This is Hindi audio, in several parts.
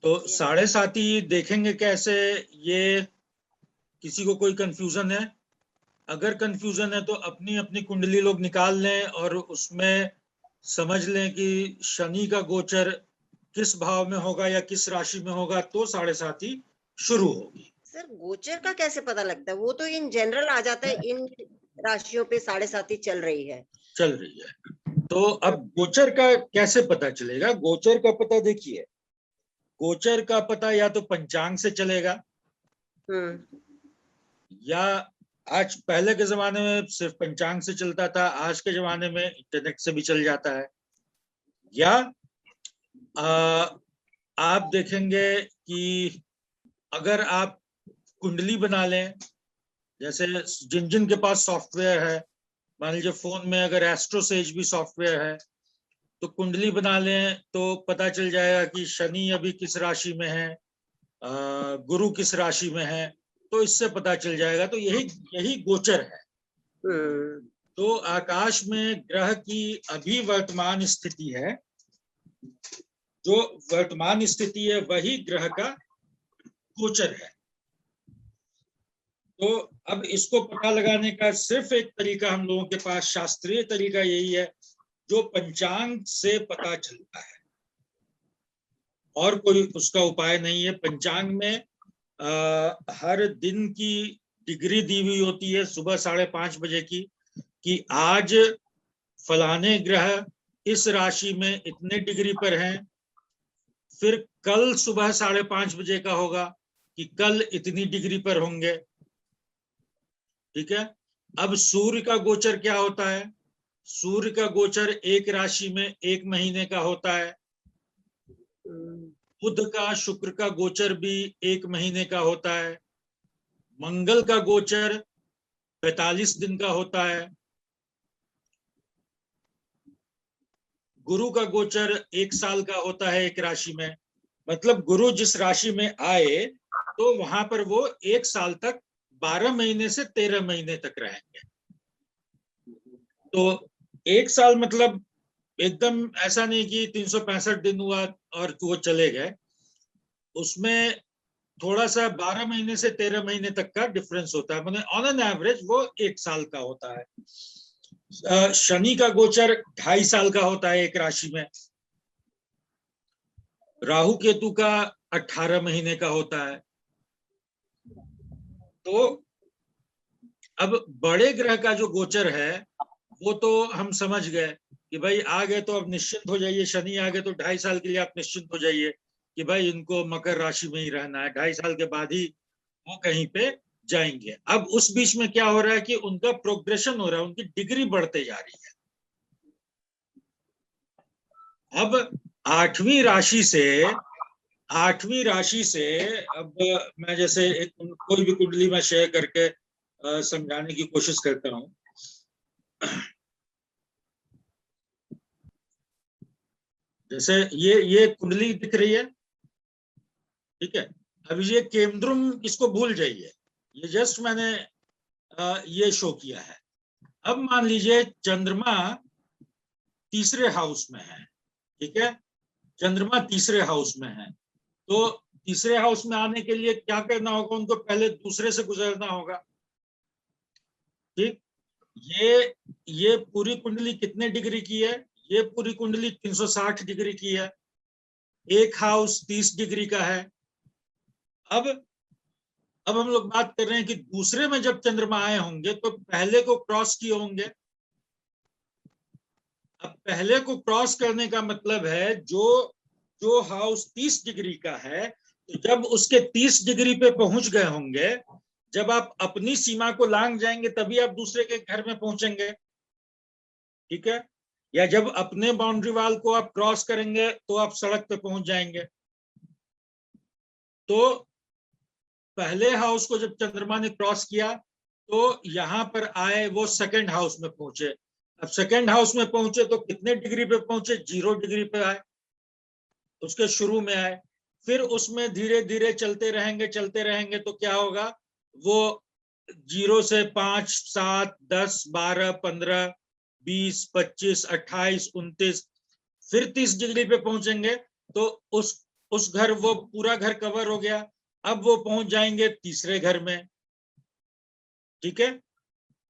तो 7.5 देखेंगे कैसे, ये किसी को कोई कंफ्यूजन है? अगर कंफ्यूजन है तो अपनी अपनी कुंडली लोग निकाल लें और उसमें समझ लें कि शनि का गोचर किस भाव में होगा या किस राशि में होगा, तो 7.5 शुरू होगी। सर गोचर का कैसे पता लगता है? वो तो इन जनरल आ जाता है, इन राशियों पे 7.5 चल रही है। चल रही है। तो अब गोचर का कैसे पता चलेगा? गोचर का पता देखिए, गोचर का पता या तो पंचांग से चलेगा, या आज पहले के जमाने में सिर्फ पंचांग से चलता था, आज के जमाने में इंटरनेट से भी चल जाता है। या आप देखेंगे कि अगर आप कुंडली बना लें, जैसे जिन जिन के पास सॉफ्टवेयर है, मान लीजिए फोन में अगर एस्ट्रोसेज भी सॉफ्टवेयर है, तो कुंडली बना लें तो पता चल जाएगा कि शनि अभी किस राशि में है, गुरु किस राशि में है, तो इससे पता चल जाएगा। तो यही गोचर है। तो आकाश में ग्रह की अभी वर्तमान स्थिति है, जो वर्तमान स्थिति है वही ग्रह का गोचर है। तो अब इसको पता लगाने का सिर्फ एक तरीका हम लोगों के पास, शास्त्रीय तरीका यही है, जो पंचांग से पता चलता है, और कोई उसका उपाय नहीं है। पंचांग में हर दिन की डिग्री दी हुई होती है सुबह 5:30 बजे की, कि आज फलाने ग्रह इस राशि में इतने डिग्री पर हैं। फिर कल सुबह 5:30 बजे का होगा कि कल इतनी डिग्री पर होंगे। ठीक है। अब सूर्य का गोचर क्या होता है? सूर्य का गोचर एक राशि में 1 महीने का होता है। बुध का, शुक्र का गोचर भी 1 महीने का होता है। मंगल का गोचर 45 दिन का होता है। गुरु का गोचर 1 साल का होता है एक राशि में। मतलब गुरु जिस राशि में आए तो वहां पर वो 1 साल तक 12 महीने से 13 महीने तक रहेंगे। तो 1 साल मतलब एकदम ऐसा नहीं कि 365 दिन हुआ और वो चले गए, उसमें थोड़ा सा 12 महीने से 13 महीने तक का डिफरेंस होता है। मतलब ऑन एन एवरेज वो 1 साल का होता है। शनि का गोचर 2.5 साल का होता है एक राशि में। राहु केतु का 18 महीने का होता है। तो अब बड़े ग्रह का जो गोचर है वो तो हम समझ गए कि भाई आ गए तो अब निश्चिंत हो जाइए। शनि आ गए तो 2.5 साल के लिए आप निश्चिंत हो जाइए कि भाई इनको मकर राशि में ही रहना है, 2.5 साल के बाद ही वो कहीं पे जाएंगे। अब उस बीच में क्या हो रहा है कि उनका प्रोग्रेशन हो रहा है, उनकी डिग्री बढ़ते जा रही है। अब 8वीं राशि से अब मैं जैसे एक कोई भी कुंडली में शेयर करके समझाने की कोशिश करता हूं। जैसे ये कुंडली दिख रही है, ठीक है। अब ये केंद्रुम इसको भूल जाइए, ये जस्ट मैंने ये शो किया है। अब मान लीजिए चंद्रमा तीसरे हाउस में है, ठीक है। चंद्रमा तीसरे हाउस में है, तो तीसरे हाउस में आने के लिए क्या करना होगा? उनको पहले दूसरे से गुजरना होगा। ठीक। ये पूरी कुंडली कितने डिग्री की है? ये पूरी कुंडली 360 डिग्री की है। एक हाउस 30 डिग्री का है। अब हम लोग बात कर रहे हैं कि दूसरे में जब चंद्रमा आए होंगे तो पहले को क्रॉस किए होंगे। अब पहले को क्रॉस करने का मतलब है जो हाउस 30 डिग्री का है, तो जब उसके 30 डिग्री पे पहुंच गए होंगे, जब आप अपनी सीमा को लांघ जाएंगे तभी आप दूसरे के घर में पहुंचेंगे। ठीक है। या जब अपने बाउंड्री वाल को आप क्रॉस करेंगे तो आप सड़क पे पहुंच जाएंगे। तो पहले हाउस को जब चंद्रमा ने क्रॉस किया तो यहां पर आए, वो सेकंड हाउस में पहुंचे। अब सेकंड हाउस में पहुंचे तो कितने डिग्री पे पहुंचे? 0 डिग्री पे आए, उसके शुरू में आए। फिर उसमें धीरे धीरे चलते रहेंगे तो क्या होगा? वो 0 से 5, 7, 10, 12, 15, 20, 25, 28, 29, फिर 30 डिग्री पे पहुंचेंगे तो उस उस घर, वो पूरा घर कवर हो गया, अब वो पहुंच जाएंगे तीसरे घर में। ठीक है,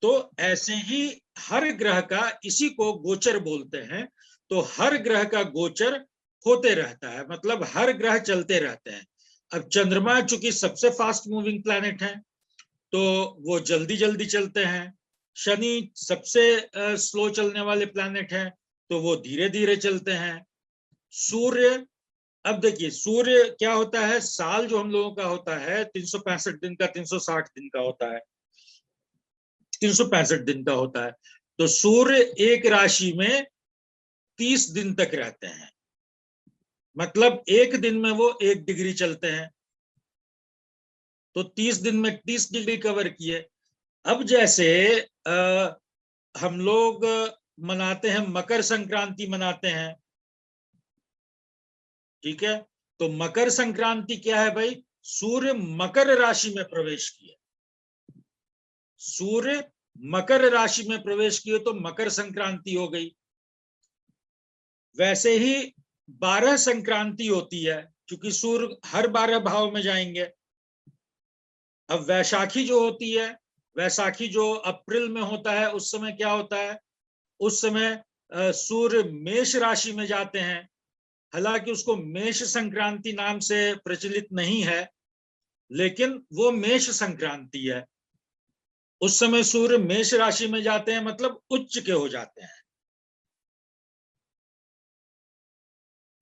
तो ऐसे ही हर ग्रह का, इसी को गोचर बोलते हैं। तो हर ग्रह का गोचर होते रहता है, मतलब हर ग्रह चलते रहते हैं। अब चंद्रमा चूंकि सबसे फास्ट मूविंग प्लैनेट है, तो वो जल्दी जल्दी चलते हैं। शनि सबसे स्लो चलने वाले प्लैनेट हैं, तो वो धीरे धीरे चलते हैं। सूर्य, अब देखिए सूर्य क्या होता है, साल जो हम लोगों का होता है 365 दिन का, 360 दिन का होता है, 365 दिन का होता है। तो सूर्य एक राशि में 30 दिन तक रहते हैं, मतलब एक दिन में वो 1 डिग्री चलते हैं, तो 30 दिन में 30 डिग्री कवर किए। अब जैसे हम लोग मनाते हैं, मकर संक्रांति मनाते हैं। ठीक है, तो मकर संक्रांति क्या है भाई, सूर्य मकर राशि में प्रवेश किए, सूर्य मकर राशि में प्रवेश किए तो मकर संक्रांति हो गई। वैसे ही 12 संक्रांति होती है, क्योंकि सूर्य हर 12 भाव में जाएंगे। अब वैशाखी जो होती है, वैशाखी जो अप्रैल में होता है, उस समय क्या होता है, उस समय सूर्य मेष राशि में जाते हैं। हालांकि उसको मेष संक्रांति नाम से प्रचलित नहीं है, लेकिन वो मेष संक्रांति है। उस समय सूर्य मेष राशि में जाते हैं, मतलब उच्च के हो जाते हैं।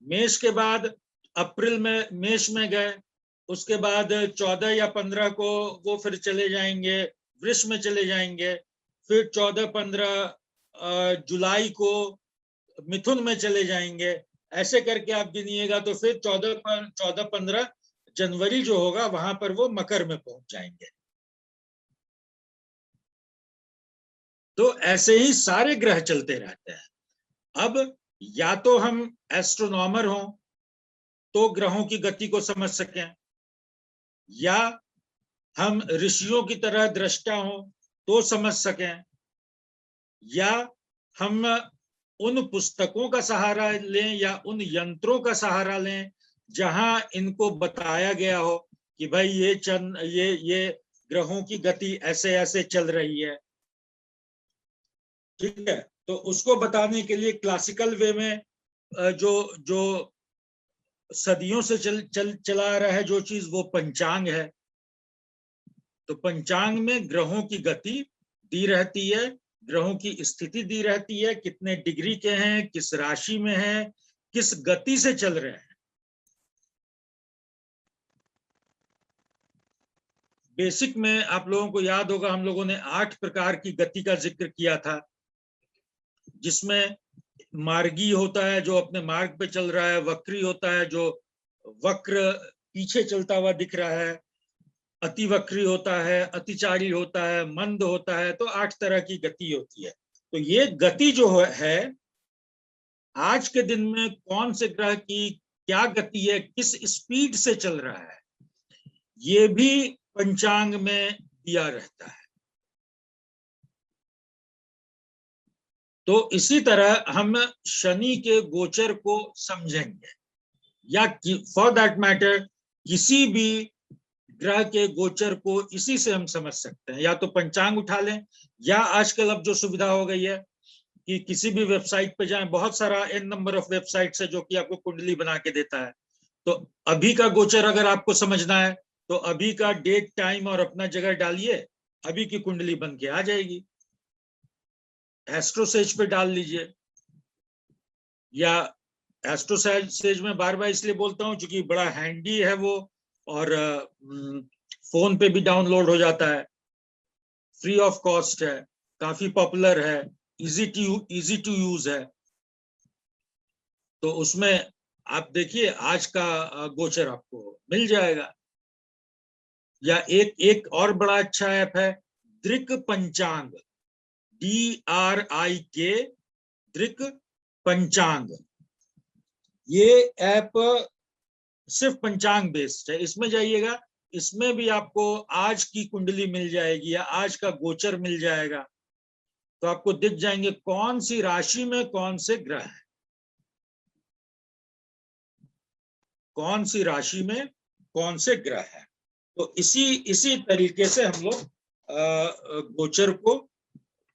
मेष के बाद अप्रैल में मेष में गए, उसके बाद 14 या 15 को वो फिर चले जाएंगे वृष में चले जाएंगे, फिर 14-15 जुलाई को मिथुन में चले जाएंगे। ऐसे करके आप गिनिएगा तो फिर 14-15 जनवरी जो होगा वहां पर वो मकर में पहुंच जाएंगे। तो ऐसे ही सारे ग्रह चलते रहते हैं। अब या तो हम एस्ट्रोनॉमर हों तो ग्रहों की गति को समझ सकें, या हम ऋषियों की तरह दृष्टा हों तो समझ सकें, या हम उन पुस्तकों का सहारा लें या उन यंत्रों का सहारा लें जहां इनको बताया गया हो कि भाई ये ग्रहों की गति ऐसे ऐसे चल रही है। ठीक है, तो उसको बताने के लिए क्लासिकल वे में जो जो सदियों से चला रहा है जो चीज, वो पंचांग है। तो पंचांग में ग्रहों की गति दी रहती है, ग्रहों की स्थिति दी रहती है, कितने डिग्री के हैं, किस राशि में हैं, किस गति से चल रहे हैं। बेसिक में आप लोगों को याद होगा, हम लोगों ने 8 प्रकार की गति का जिक्र किया था, जिसमें मार्गी होता है जो अपने मार्ग पे चल रहा है, वक्री होता है जो वक्र पीछे चलता हुआ दिख रहा है, अति वक्री होता है, अतिचारी होता है, मंद होता है। तो 8 तरह की गति होती है। तो ये गति जो है, आज के दिन में कौन से ग्रह की क्या गति है, किस स्पीड से चल रहा है, ये भी पंचांग में दिया रहता है। तो इसी तरह हम शनि के गोचर को समझेंगे, या फॉर दैट मैटर किसी भी ग्रह के गोचर को इसी से हम समझ सकते हैं। या तो पंचांग उठा लें, या आजकल अब जो सुविधा हो गई है कि किसी भी वेबसाइट पे जाएं, बहुत सारा n नंबर ऑफ वेबसाइट्स है जो कि आपको कुंडली बना के देता है। तो अभी का गोचर अगर आपको समझना है तो अभी का डेट टाइम और अपना जगह डालिए, अभी की कुंडली बन के आ जाएगी। एस्ट्रोसेज पे डाल लीजिए, या एस्ट्रोसेज में बार बार इसलिए बोलता हूं क्योंकि बड़ा हैंडी है वो, और फोन पे भी डाउनलोड हो जाता है, फ्री ऑफ कॉस्ट है, काफी पॉपुलर है, इजी टू यूज है। तो उसमें आप देखिए आज का गोचर आपको मिल जाएगा। या एक और बड़ा अच्छा ऐप है दृक पंचांग, DRIK, दृक पंचांग। ये ऐप सिर्फ पंचांग बेस्ड है। इसमें जाइएगा, इसमें भी आपको आज की कुंडली मिल जाएगी या आज का गोचर मिल जाएगा। तो आपको दिख जाएंगे कौन सी राशि में कौन से ग्रह है। कौन सी राशि में कौन से ग्रह है। तो इसी तरीके से हम लोग गोचर को,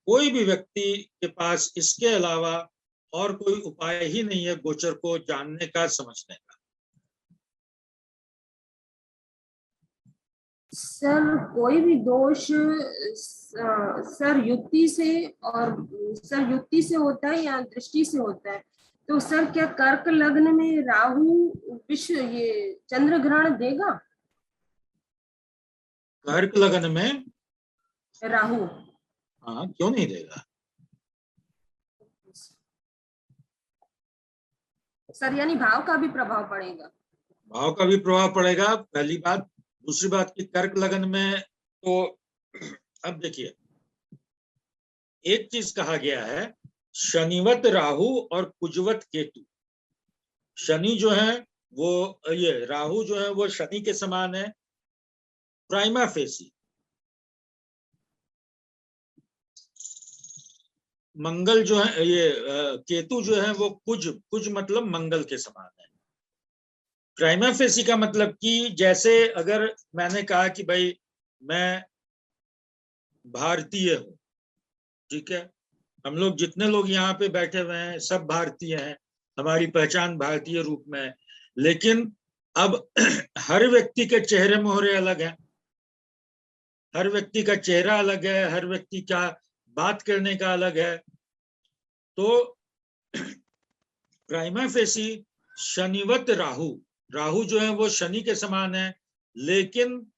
कोई भी व्यक्ति के पास इसके अलावा और कोई उपाय ही नहीं है गोचर को जानने का, समझने का। सर कोई भी दोष सर युक्ति से होता है या दृष्टि से होता है? तो सर क्या कर्क लग्न में राहु विश्व ये चंद्र ग्रहण देगा? कर्क लग्न में राहु? हाँ, क्यों नहीं देगा सर, यानी भाव का भी प्रभाव पड़ेगा? भाव का भी प्रभाव पड़ेगा, पहली बात। दूसरी बात की कर्क लग्न में तो अब देखिए, एक चीज कहा गया है, शनिवत राहु और कुजवत केतु। शनि जो है वो, ये राहु जो है वो शनि के समान है प्राइमा फेसी। मंगल जो है, ये केतु जो है वो कुज मतलब मंगल के समान है। प्राइमा फेसी का मतलब कि जैसे अगर मैंने कहा कि भाई मैं भारतीय हूं, ठीक है, हम लोग जितने लोग यहाँ पे बैठे हुए हैं सब भारतीय हैं, हमारी पहचान भारतीय रूप में है, लेकिन अब हर व्यक्ति के चेहरे मोहरे अलग हैं, हर व्यक्ति का चेहरा अलग है, हर व्यक्ति का बात करने का अलग है। तो प्राइमा फेसी शनिवत राहु जो है वो शनि के समान है, लेकिन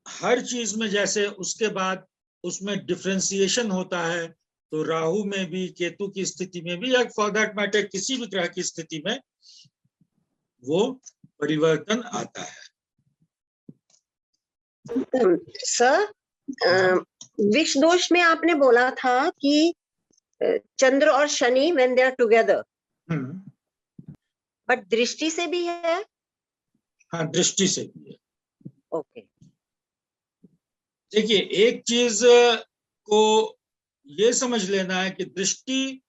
हर चीज में जैसे उसके बाद उसमें डिफरेंशिएशन होता है, तो राहु में भी, केतु की स्थिति में भी, या फॉर दैट मैटर किसी भी ग्रह की स्थिति में वो परिवर्तन आता है। सर, विष दोष में आपने बोला था कि चंद्र और Shani when they are together, but दृष्टि से भी है? हाँ, दृष्टि से भी है। ओके। देखिए, एक चीज को ये समझ लेना है कि दृष्टि,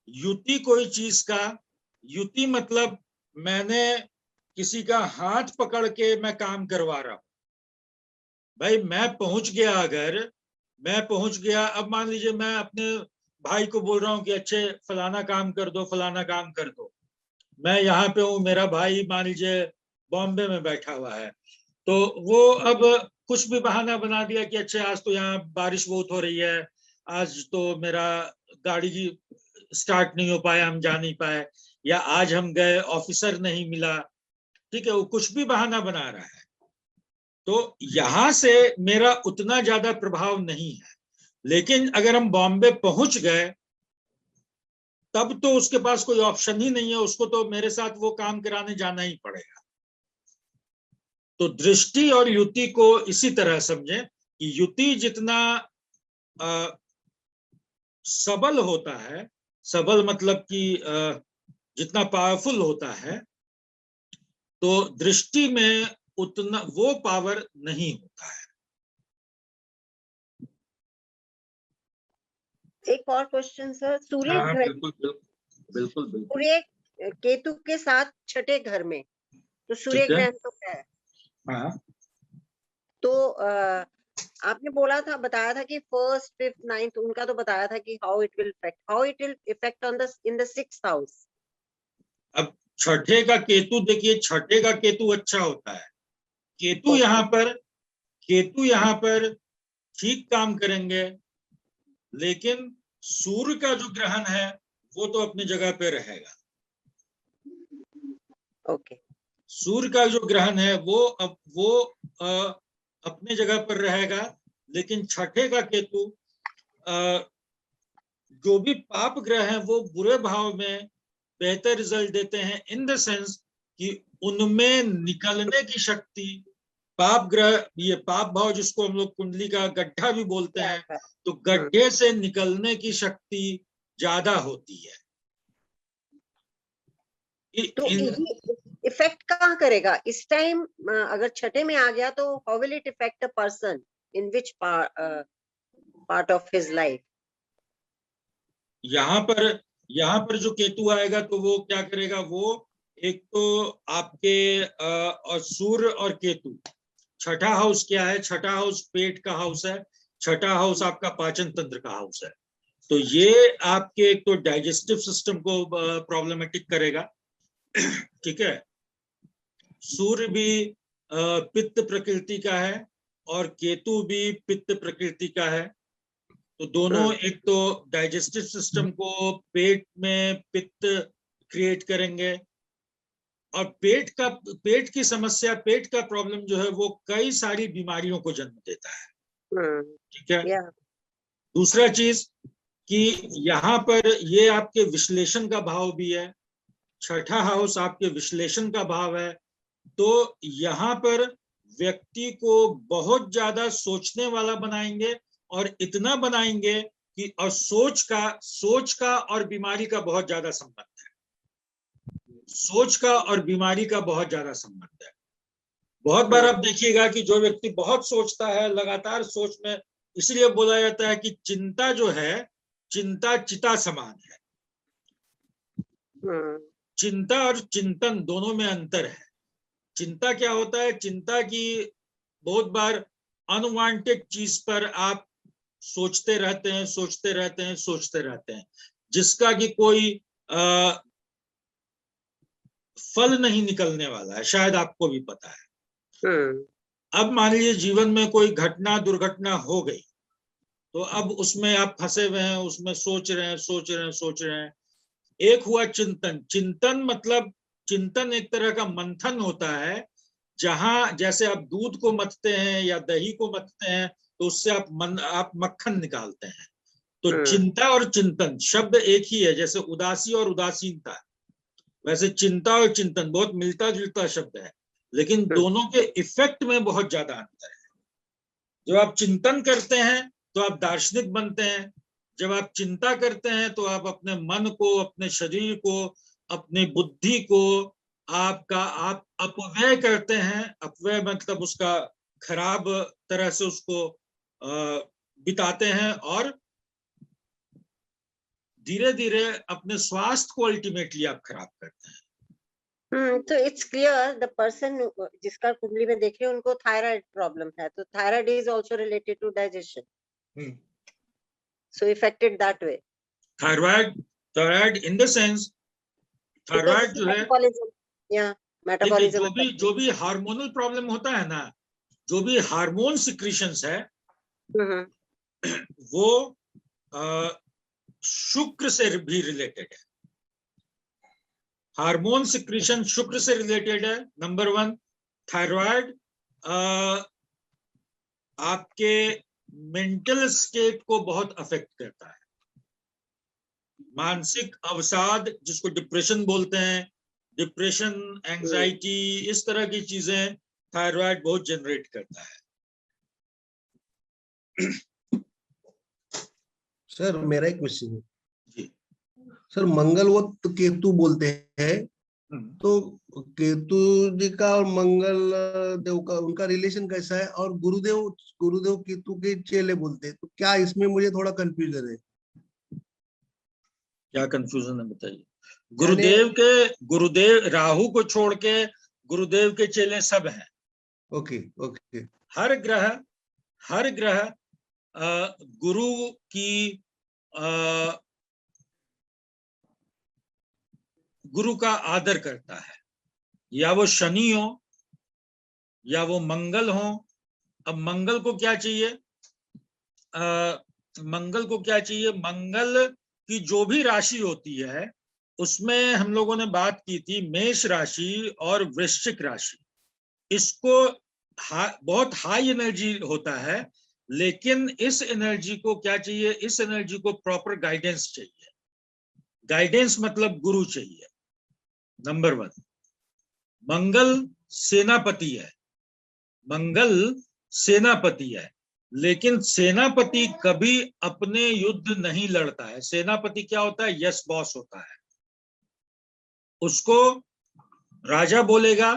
युति कोई चीज का, युति मतलब मैंने किसी का हाथ पकड़ के मैं काम करवा रहा हूं। भाई मैं पहुंच गया, अगर मैं पहुंच गया, अब मान लीजिए मैं अपने भाई को बोल रहा हूं कि अच्छे फलाना काम कर दो, फलाना काम कर दो। मैं यहाँ पे हूँ, मेरा भाई मान लीजिए बॉम्बे में बैठा हुआ है, तो वो अब कुछ भी बहाना बना दिया कि अच्छे आज तो यहाँ बारिश बहुत हो रही है, आज तो मेरा गाड़ी स्टार्ट नहीं हो पाया, हम जा नहीं पाए, या आज हम गए ऑफिसर नहीं मिला, ठीक है, वो कुछ भी बहाना बना रहा है। तो यहां से मेरा उतना ज्यादा प्रभाव नहीं है, लेकिन अगर हम बॉम्बे पहुंच गए तब तो उसके पास कोई ऑप्शन ही नहीं है, उसको तो मेरे साथ वो काम कराने जाना ही पड़ेगा। तो दृष्टि और युति को इसी तरह समझे कि युति जितना सबल होता है, सबल मतलब कि जितना पावरफुल होता है, तो दृष्टि में उतना वो पावर नहीं होता है। एक और क्वेश्चन सर, सूर्य हाँ, बिल्कुल। सूर्य केतु के साथ छठे घर में, तो सूर्य ग्रहण तो है। हाँ, तो आपने बोला था, बताया था कि 1st, 5th, 9th उनका तो बताया था कि how it will effect on the in the 6th house. अब छठे का केतु देखिए, छठे का केतु अच्छा होता है। केतु यहाँ पर ठीक काम करेंगे, लेकिन सूर्य का जो ग्रहण है वो तो अपनी जगह पे रहेगा। ओके। सूर्य का जो ग्रहण है वो अपने जगह पर रहेगा, लेकिन छठे का केतु, जो भी पाप ग्रह हैं वो बुरे भाव में बेहतर रिजल्ट देते हैं, इन द सेंस कि उनमें निकलने की शक्ति, पाप ग्रह, ये पाप भाव जिसको हम लोग कुंडली का गड्ढा भी बोलते हैं, तो गड्ढे से निकलने की शक्ति ज्यादा होती है। तो इफेक्ट कहाँ करेगा इस टाइम? अगर छठे में आ गया तो how will it effect a person in which part of his life? यहाँ पर जो केतु आएगा तो वो क्या करेगा, वो एक तो आपके और सूर्य और केतु। छठा हाउस क्या है? छठा हाउस पेट का हाउस है, छठा हाउस आपका पाचन तंत्र का हाउस है। तो ये आपके एक तो डाइजेस्टिव सिस्टम को प्रॉब्लमेटिक करेगा, ठीक है। सूर्य भी पित्त प्रकृति का है और केतु भी पित्त प्रकृति का है। तो दोनों एक तो डाइजेस्टिव सिस्टम को पेट में पित्त क्रिएट करेंगे, और पेट की समस्या, पेट का प्रॉब्लम जो है वो कई सारी बीमारियों को जन्म देता है, ठीक है। Yeah. दूसरा चीज कि यहाँ पर ये आपके विश्लेषण का भाव भी है, छठा हाउस आपके विश्लेषण का भाव है। तो यहाँ पर व्यक्ति को बहुत ज्यादा सोचने वाला बनाएंगे, और इतना बनाएंगे कि और सोच का और बीमारी का बहुत ज्यादा संबंध है। सोच का और बीमारी का बहुत ज्यादा संबंध है। बहुत बार आप देखिएगा कि जो व्यक्ति बहुत सोचता है, लगातार सोच में, इसलिए बोला जाता है कि चिंता जो है, चिंता चिता समान है। चिंता और चिंतन दोनों में अंतर है। चिंता क्या होता है? चिंता की बहुत बार अनवांटेड चीज पर आप सोचते रहते हैं, सोचते रहते हैं, सोचते रहते हैं, जिसका कि कोई फल नहीं निकलने वाला है, शायद आपको भी पता है। अब मान लीजिए जीवन में कोई घटना दुर्घटना हो गई, तो अब उसमें आप फंसे हुए हैं, उसमें सोच रहे हैं। एक हुआ चिंतन। चिंतन मतलब, चिंतन एक तरह का मंथन होता है, जहां जैसे आप दूध को मथते हैं या दही को मथते हैं, तो उससे आप मक्खन निकालते हैं। तो चिंता और चिंतन शब्द एक ही है, जैसे उदासी और उदासीनता। वैसे चिंता और चिंतन बहुत मिलता जुलता शब्द है, लेकिन दोनों के इफेक्ट में बहुत ज्यादा अंतर है। जब आप चिंतन करते हैं तो आप दार्शनिक बनते हैं। जब आप चिंता करते हैं तो आप अपने मन को, अपने शरीर को, अपनी बुद्धि को आप अपव्यय करते हैं। अपव्यय मतलब उसका खराब तरह से उसको बिताते हैं, और धीरे धीरे अपने स्वास्थ्य को अल्टीमेटली आप खराब करते हैं। तो इट्स क्लियर द पर्सन जिसका कुंडली में देख रहे हैं उनको थायराइड प्रॉब्लम है, तो thyroid is also related to digestion, so affected that way. Thyroid in the sense, thyroid जो है, मेटाबॉलिज्म, जो भी हार्मोनल प्रॉब्लम होता है ना, जो भी हार्मोन सिक्रीशंस है, वो शुक्र से भी रिलेटेड है। हार्मोन सिक्रीशन शुक्र से रिलेटेड है, नंबर 1। थायराइड आपके मेंटल स्टेट को बहुत अफेक्ट करता है। मानसिक अवसाद, जिसको डिप्रेशन बोलते हैं, डिप्रेशन, एंजाइटी, इस तरह की चीजें थायराइड बहुत जनरेट करता है। सर मेरा एक क्वेश्चन है जी। सर, मंगलवत केतु बोलते हैं, तो केतु जी का और मंगल देव का उनका रिलेशन कैसा है? और गुरुदेव केतु के चेले बोलते हैं, तो क्या इसमें मुझे थोड़ा कंफ्यूजन है। क्या कंफ्यूजन है बताइए? गुरुदेव राहु को छोड़ के गुरुदेव के चेले सब हैं। Okay okay. हर ग्रह गुरु की गुरु का आदर करता है, या वो शनि हो या वो मंगल हो। अब मंगल को क्या चाहिए? मंगल की जो भी राशि होती है, उसमें हम लोगों ने बात की थी मेष राशि और वृश्चिक राशि। इसको बहुत हाई एनर्जी होता है, लेकिन इस एनर्जी को क्या चाहिए? इस एनर्जी को प्रॉपर गाइडेंस चाहिए। गाइडेंस मतलब गुरु चाहिए, नंबर 1। मंगल सेनापति है, लेकिन सेनापति कभी अपने युद्ध नहीं लड़ता है। सेनापति क्या होता है? यस बॉस होता है। उसको राजा बोलेगा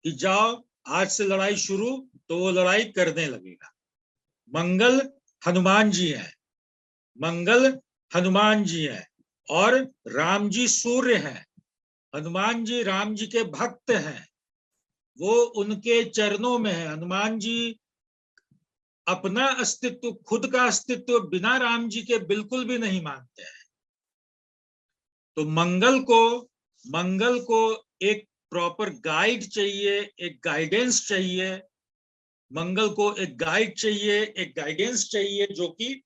कि जाओ आज से लड़ाई शुरू, तो वो लड़ाई करने लगेगा। मंगल हनुमान जी हैं और राम जी सूर्य हैं। हनुमान जी राम जी के भक्त हैं, वो उनके चरणों में है। हनुमान जी अपना अस्तित्व, खुद का अस्तित्व बिना राम जी के बिल्कुल भी नहीं मानते हैं। तो मंगल को एक प्रॉपर गाइड चाहिए, एक गाइडेंस चाहिए। मंगल को एक गाइड चाहिए, एक गाइडेंस चाहिए जो कि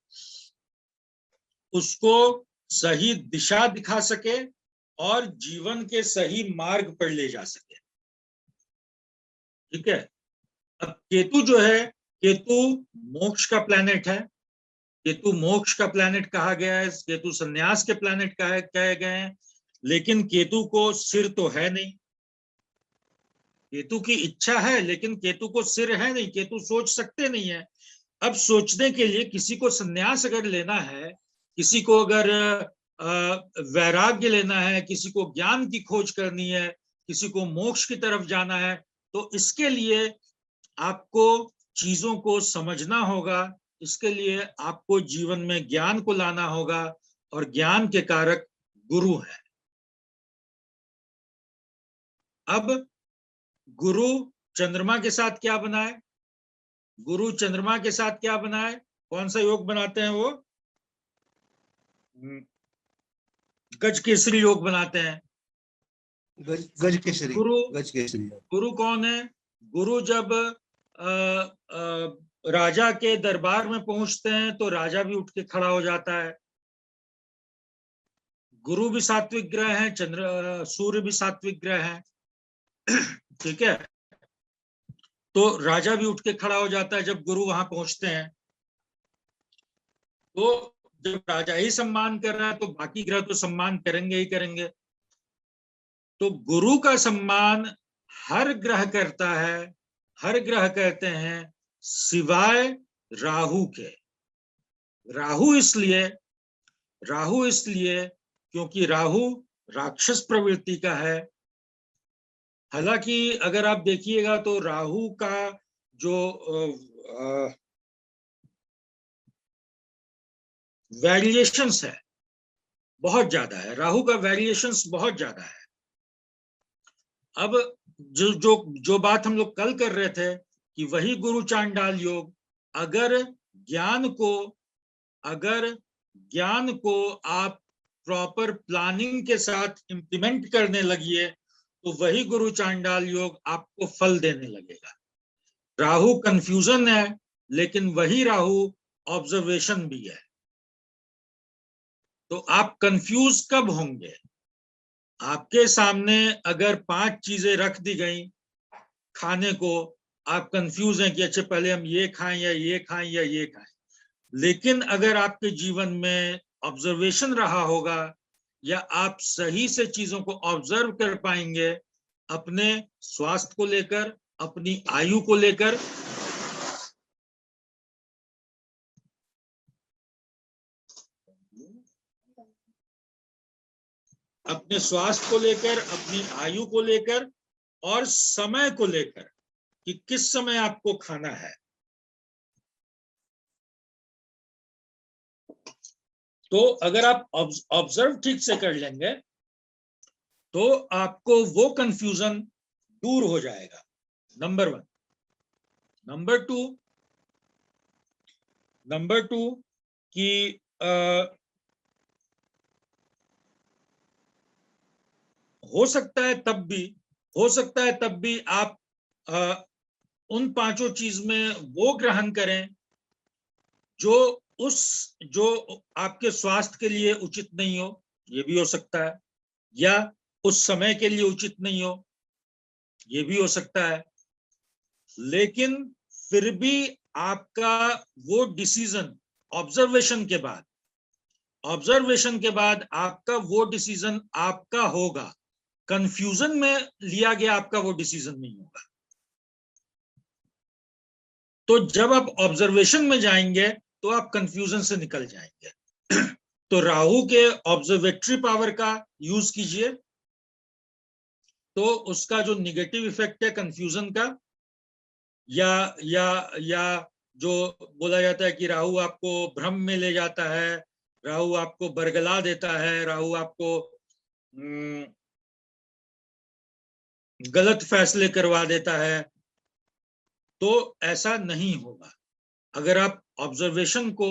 उसको सही दिशा दिखा सके और जीवन के सही मार्ग पर ले जा सके। ठीक है। अब केतु जो है, केतु मोक्ष का प्लैनेट है। केतु मोक्ष का प्लैनेट कहा गया है, केतु संन्यास के प्लैनेट कहे गए हैं। लेकिन केतु को सिर तो है नहीं। केतु की इच्छा है लेकिन केतु को सिर है नहीं, केतु सोच सकते नहीं है। अब सोचने के लिए किसी को संन्यास अगर लेना है, किसी को अगर वैराग्य लेना है, किसी को ज्ञान की खोज करनी है, किसी को मोक्ष की तरफ जाना है, तो इसके लिए आपको चीजों को समझना होगा। इसके लिए आपको जीवन में ज्ञान को लाना होगा, और ज्ञान के कारक गुरु है। अब गुरु चंद्रमा के साथ क्या बनाए? गुरु चंद्रमा के साथ क्या बनाए? कौन सा योग बनाते हैं वो? गज केसरी योग बनाते हैं। गज केसरी। गज केसरी। गुरु कौन है? गुरु जब राजा के दरबार में पहुंचते हैं तो राजा भी उठ के खड़ा हो जाता है। गुरु भी सात्विक ग्रह है, सूर्य भी सात्विक ग्रह है। ठीक है। तो राजा भी उठ के खड़ा हो जाता है जब गुरु वहां पहुंचते हैं। तो जब राजा ही सम्मान कर रहा है तो बाकी ग्रह तो सम्मान करेंगे ही करेंगे। तो गुरु का सम्मान हर ग्रह करता है, हर ग्रह करते हैं सिवाय राहु के। राहु इसलिए क्योंकि राहु राक्षस प्रवृत्ति का है। हालांकि अगर आप देखिएगा तो राहु का जो वेरिएशंस है बहुत ज्यादा है, राहु का वेरिएशंस बहुत ज्यादा है। अब जो बात हम लोग कल कर रहे थे कि वही गुरु चांडाल योग, अगर ज्ञान को आप प्रॉपर प्लानिंग के साथ इंप्लीमेंट करने लगिए तो वही गुरु चांडाल योग आपको फल देने लगेगा। राहु कंफ्यूजन है लेकिन वही राहु ऑब्जर्वेशन भी है। तो आप कंफ्यूज कब होंगे? आपके सामने अगर 5 चीजें रख दी गई खाने को, आप कंफ्यूज हैं कि अच्छा पहले हम ये खाएं या ये खाएं या ये खाएं। लेकिन अगर आपके जीवन में ऑब्जर्वेशन रहा होगा या आप सही से चीजों को ऑब्जर्व कर पाएंगे, अपने स्वास्थ्य को लेकर, अपनी आयु को लेकर, अपने स्वास्थ्य को लेकर, अपनी आयु को लेकर और समय को लेकर कि किस समय आपको खाना है। तो अगर आप ऑब्जर्व ठीक से कर लेंगे तो आपको वो कंफ्यूजन दूर हो जाएगा। नंबर 1। नंबर टू कि हो सकता है तब भी आप उन 5 चीज में वो ग्रहण करें जो आपके स्वास्थ्य के लिए उचित नहीं हो, ये भी हो सकता है, या उस समय के लिए उचित नहीं हो, ये भी हो सकता है। लेकिन फिर भी आपका वो डिसीजन ऑब्जर्वेशन के बाद आपका वो डिसीजन आपका होगा। कंफ्यूजन में लिया गया आपका वो डिसीजन नहीं होगा। तो जब आप ऑब्जर्वेशन में जाएंगे तो आप कंफ्यूजन से निकल जाएंगे। तो राहु के ऑब्जर्वेटरी पावर का यूज कीजिए, तो उसका जो निगेटिव इफेक्ट है कंफ्यूजन का, या जो बोला जाता है कि राहु आपको भ्रम में ले जाता है, राहु आपको बरगला देता है, राहु आपको गलत फैसले करवा देता है, तो ऐसा नहीं होगा। अगर आप ऑब्जर्वेशन को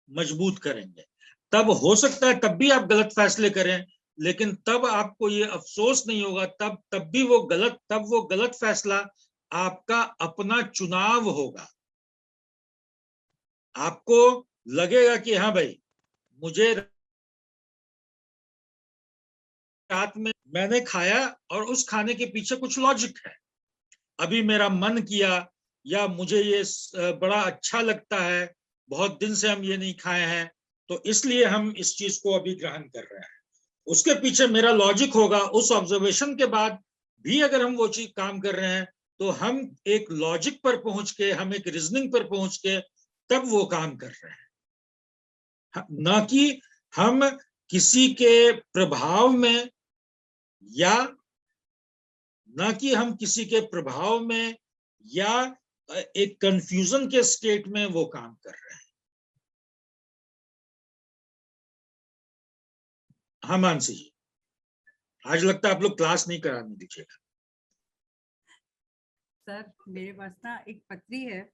मजबूत करेंगे, तब हो सकता है तब भी आप गलत फैसले करें, लेकिन तब आपको ये अफसोस नहीं होगा, तब वो गलत फैसला आपका अपना चुनाव होगा। आपको लगेगा कि हाँ भाई, मुझे रात में मैंने खाया और उस खाने के पीछे कुछ लॉजिक है, अभी मेरा मन किया, या मुझे ये बड़ा अच्छा लगता है, बहुत दिन से हम ये नहीं खाए हैं, तो इसलिए हम इस चीज को अभी ग्रहण कर रहे हैं। उसके पीछे मेरा लॉजिक होगा। उस ऑब्जर्वेशन के बाद भी अगर हम वो चीज काम कर रहे हैं, तो हम एक लॉजिक पर पहुंच के, हम एक रीजनिंग पर पहुंच के तब वो काम कर रहे हैं, ना कि हम किसी के प्रभाव में, या ना कि हम किसी के प्रभाव में या एक कंफ्यूजन के स्टेट में वो काम कर रहे हैं। हाँ मानसी जी, आज लगता है आप लोग क्लास नहीं कराने दीजिएगा। सर मेरे पास ना एक पत्री है,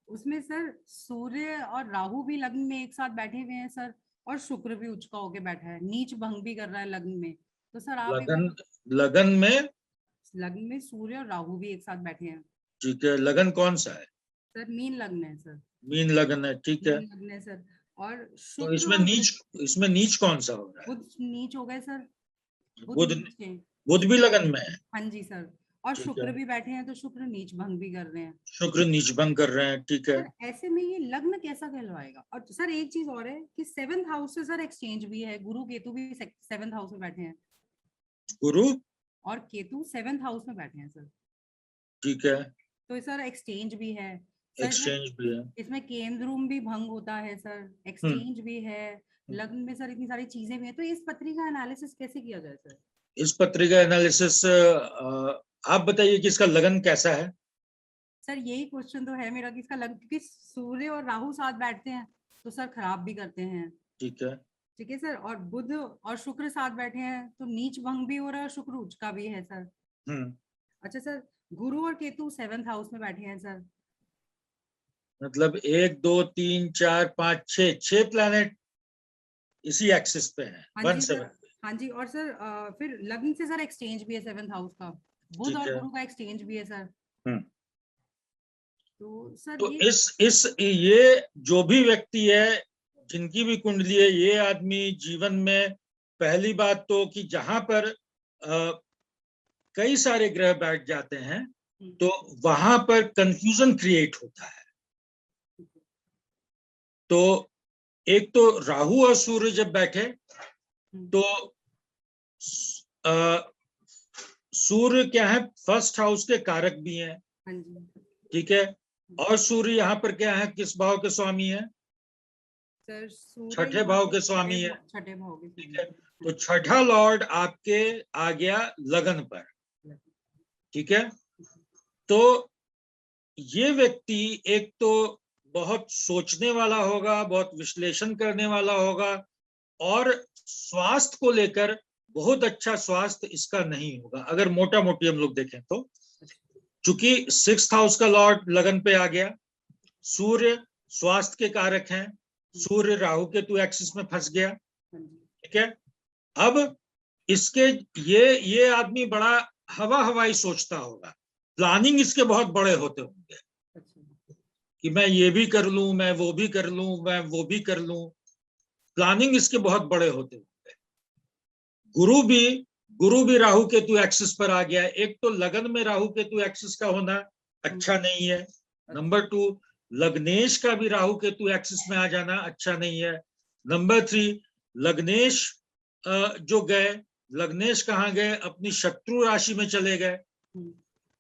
उसमें सर सूर्य और राहु भी लग्न में एक साथ बैठे हुए हैं सर, और शुक्र भी उचका होके बैठा है, नीच भंग भी कर रहा है लग्न में। तो सर आप लगन में सूर्य और राहु भी एक साथ बैठे हैं। ठीक है, लगन कौन सा है? सर मीन लग्न है सर। मीन लगन है, ठीक है। मीन लग्न है सर। और तो इसमें नीच कौन सा हो रहा है? बुध नीच हो गए सर। बुध भी लगन में है। हाँ जी सर। और शुक्र भी बैठे हैं, तो शुक्र नीच भंग भी कर रहे हैं। शुक्र नीच भंग कर रहे हैं, ठीक है। सर ऐसे में ये लग्न कैसा कहलवाएगा? और सर एक चीज और है कि 7th हाउस से सर एक्सचेंज भी है, गुरु केतु भी 7th हाउस में बैठे हैं। गुरु और केतु 7th हाउस में बैठे हैं सर, ठीक है। तो सर एक्सचेंज भी है। एक्सचेंज भी है, इसमें केंद्र भी भंग होता है सर, एक्सचेंज भी है, लग्न में सर इतनी सारी चीजें भी हैं। तो इस पत्री का एनालिसिस कैसे किया जाए सर? इस पत्री का एनालिसिस आप बताइए कि इसका लगन कैसा है? सर यही क्वेश्चन तो है मेरा कि इसका लगन, क्योंकि सूर्य और राहु साथ बैठते हैं तो सर खराब भी करते हैं। ठीक है, ठीक है सर। और बुध और शुक्र साथ बैठे हैं तो नीच भंग भी हो रहा है, शुक्र उच्च का भी है सर। अच्छा सर, गुरु और केतु 7th हाउस में बैठे हैं सर। मतलब 1 2 3 4 5 6 प्लैनेट इसी एक्सिस पे हैं। हाँ जी सर। हाँ जी। और सर फिर लग्न से सर एक्सचेंज भी है 7th हाउस का, बुध और गुरु का एक्सचेंज भी है सर। तो सर तो ये जो भी व्यक्ति है, जिनकी भी कुंडली है, ये आदमी जीवन में पहली बात तो कि जहां पर कई सारे ग्रह बैठ जाते हैं, तो वहां पर कंफ्यूजन क्रिएट होता है। तो एक तो राहु और सूर्य जब बैठे, तो सूर्य क्या है, 1st हाउस के कारक भी हैं, ठीक है। और सूर्य यहाँ पर क्या है, किस भाव के स्वामी है? सर छठे भाव के स्वामी है, छठे भाव के, ठीक है। तो छठा लॉर्ड आपके आ गया लगन पर, ठीक है। तो ये व्यक्ति एक तो बहुत सोचने वाला होगा, बहुत विश्लेषण करने वाला होगा, और स्वास्थ्य को लेकर बहुत अच्छा स्वास्थ्य इसका नहीं होगा अगर मोटा मोटी हम लोग देखें तो। चूंकि 6th हाउस का लॉर्ड लगन पे आ गया, सूर्य स्वास्थ्य के कारक हैं, सूर्य राहु केतु एक्सिस में फंस गया, ठीक है। अब इसके ये आदमी बड़ा हवाई सोचता होगा, प्लानिंग इसके बहुत बड़े होते होंगे कि मैं ये भी कर लूं, मैं वो भी कर लूं, मैं वो भी कर लूं, प्लानिंग इसके बहुत बड़े होते होंगे। गुरु भी राहु केतु एक्सिस पर आ गया। एक तो लगन में राहु केतु एक्सिस का होना अच्छा नहीं है। नंबर 2, लग्नेश का भी राहु केतु एक्सिस में आ जाना अच्छा नहीं है। नंबर 3, लग्नेश जो गए, लग्नेश कहाँ गए? अपनी शत्रु राशि में चले गए।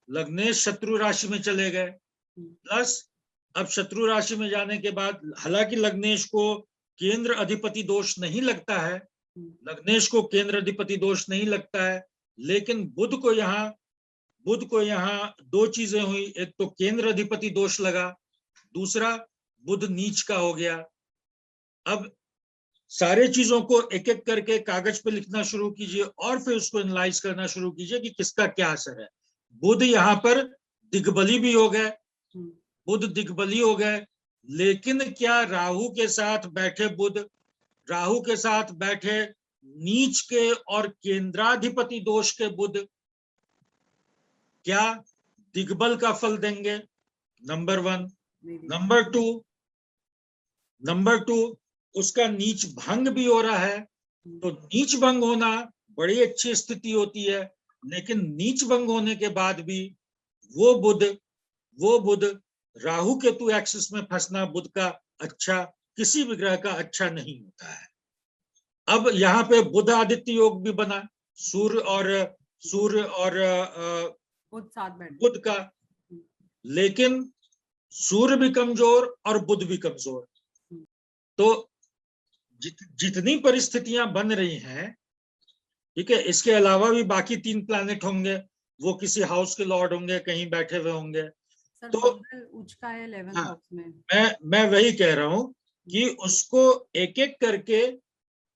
लग्नेश शत्रु राशि में चले गए, प्लस अब शत्रु राशि में जाने के बाद, हालांकि लग्नेश को केंद्र अधिपति दोष नहीं लगता है, लग्नेश को केंद्र अधिपति दोष नहीं लगता है, लेकिन बुध को यहाँ 2 चीजें हुई। एक तो केंद्र अधिपति दोष लगा, दूसरा बुध नीच का हो गया। अब सारे चीजों को एक एक करके कागज पे लिखना शुरू कीजिए और फिर उसको एनालाइज करना शुरू कीजिए कि किसका क्या असर है। बुध यहाँ पर दिग्बली भी हो गए, हम्म, बुध दिग्बली हो गए, लेकिन क्या राहु के साथ बैठे बुध, राहु के साथ बैठे नीच के और केंद्राधिपति दोष के बुध क्या दिग्बल का फल देंगे? नंबर 1। नहीं देंगे। नंबर टू उसका नीच भंग भी हो रहा है। तो नीच भंग होना बड़ी अच्छी स्थिति होती है, लेकिन नीच भंग होने के बाद भी वो बुध राहु केतु एक्सिस में फंसना बुध का अच्छा, किसी भी ग्रह का अच्छा नहीं होता है। अब यहाँ पे बुध आदित्य योग भी बना, सूर्य और बुध साथ बैठे। बुध का, लेकिन सूर्य भी कमजोर और बुध भी कमजोर। तो जितनी परिस्थितियां बन रही हैं, ठीक है, इसके अलावा भी बाकी 3 प्लैनेट होंगे, वो किसी हाउस के लॉर्ड होंगे, कहीं बैठे हुए होंगे। सर तो मंगल उच्च का है 11th हाँ, हाउस में। मैं वही कह रहा हूं कि उसको एक एक करके,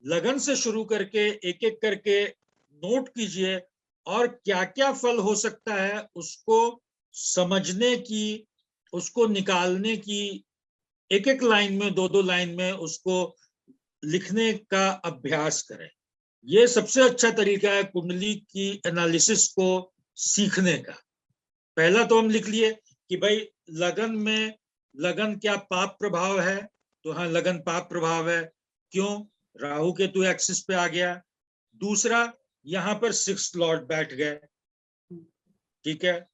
लगन से शुरू करके एक एक करके नोट कीजिए, और क्या क्या फल हो सकता है उसको समझने की, उसको निकालने की, एक एक लाइन में, 2-2 लाइन में उसको लिखने का अभ्यास करें। ये सबसे अच्छा तरीका है कुंडली की एनालिसिस को सीखने का। पहला तो हम लिख लिए कि भाई लगन में, लगन क्या पाप प्रभाव है? तो हाँ, लगन पाप प्रभाव है। क्यों? राहु केतु एक्सिस पे आ गया। दूसरा, यहां पर 6th लॉर्ड बैठ गए, ठीक है।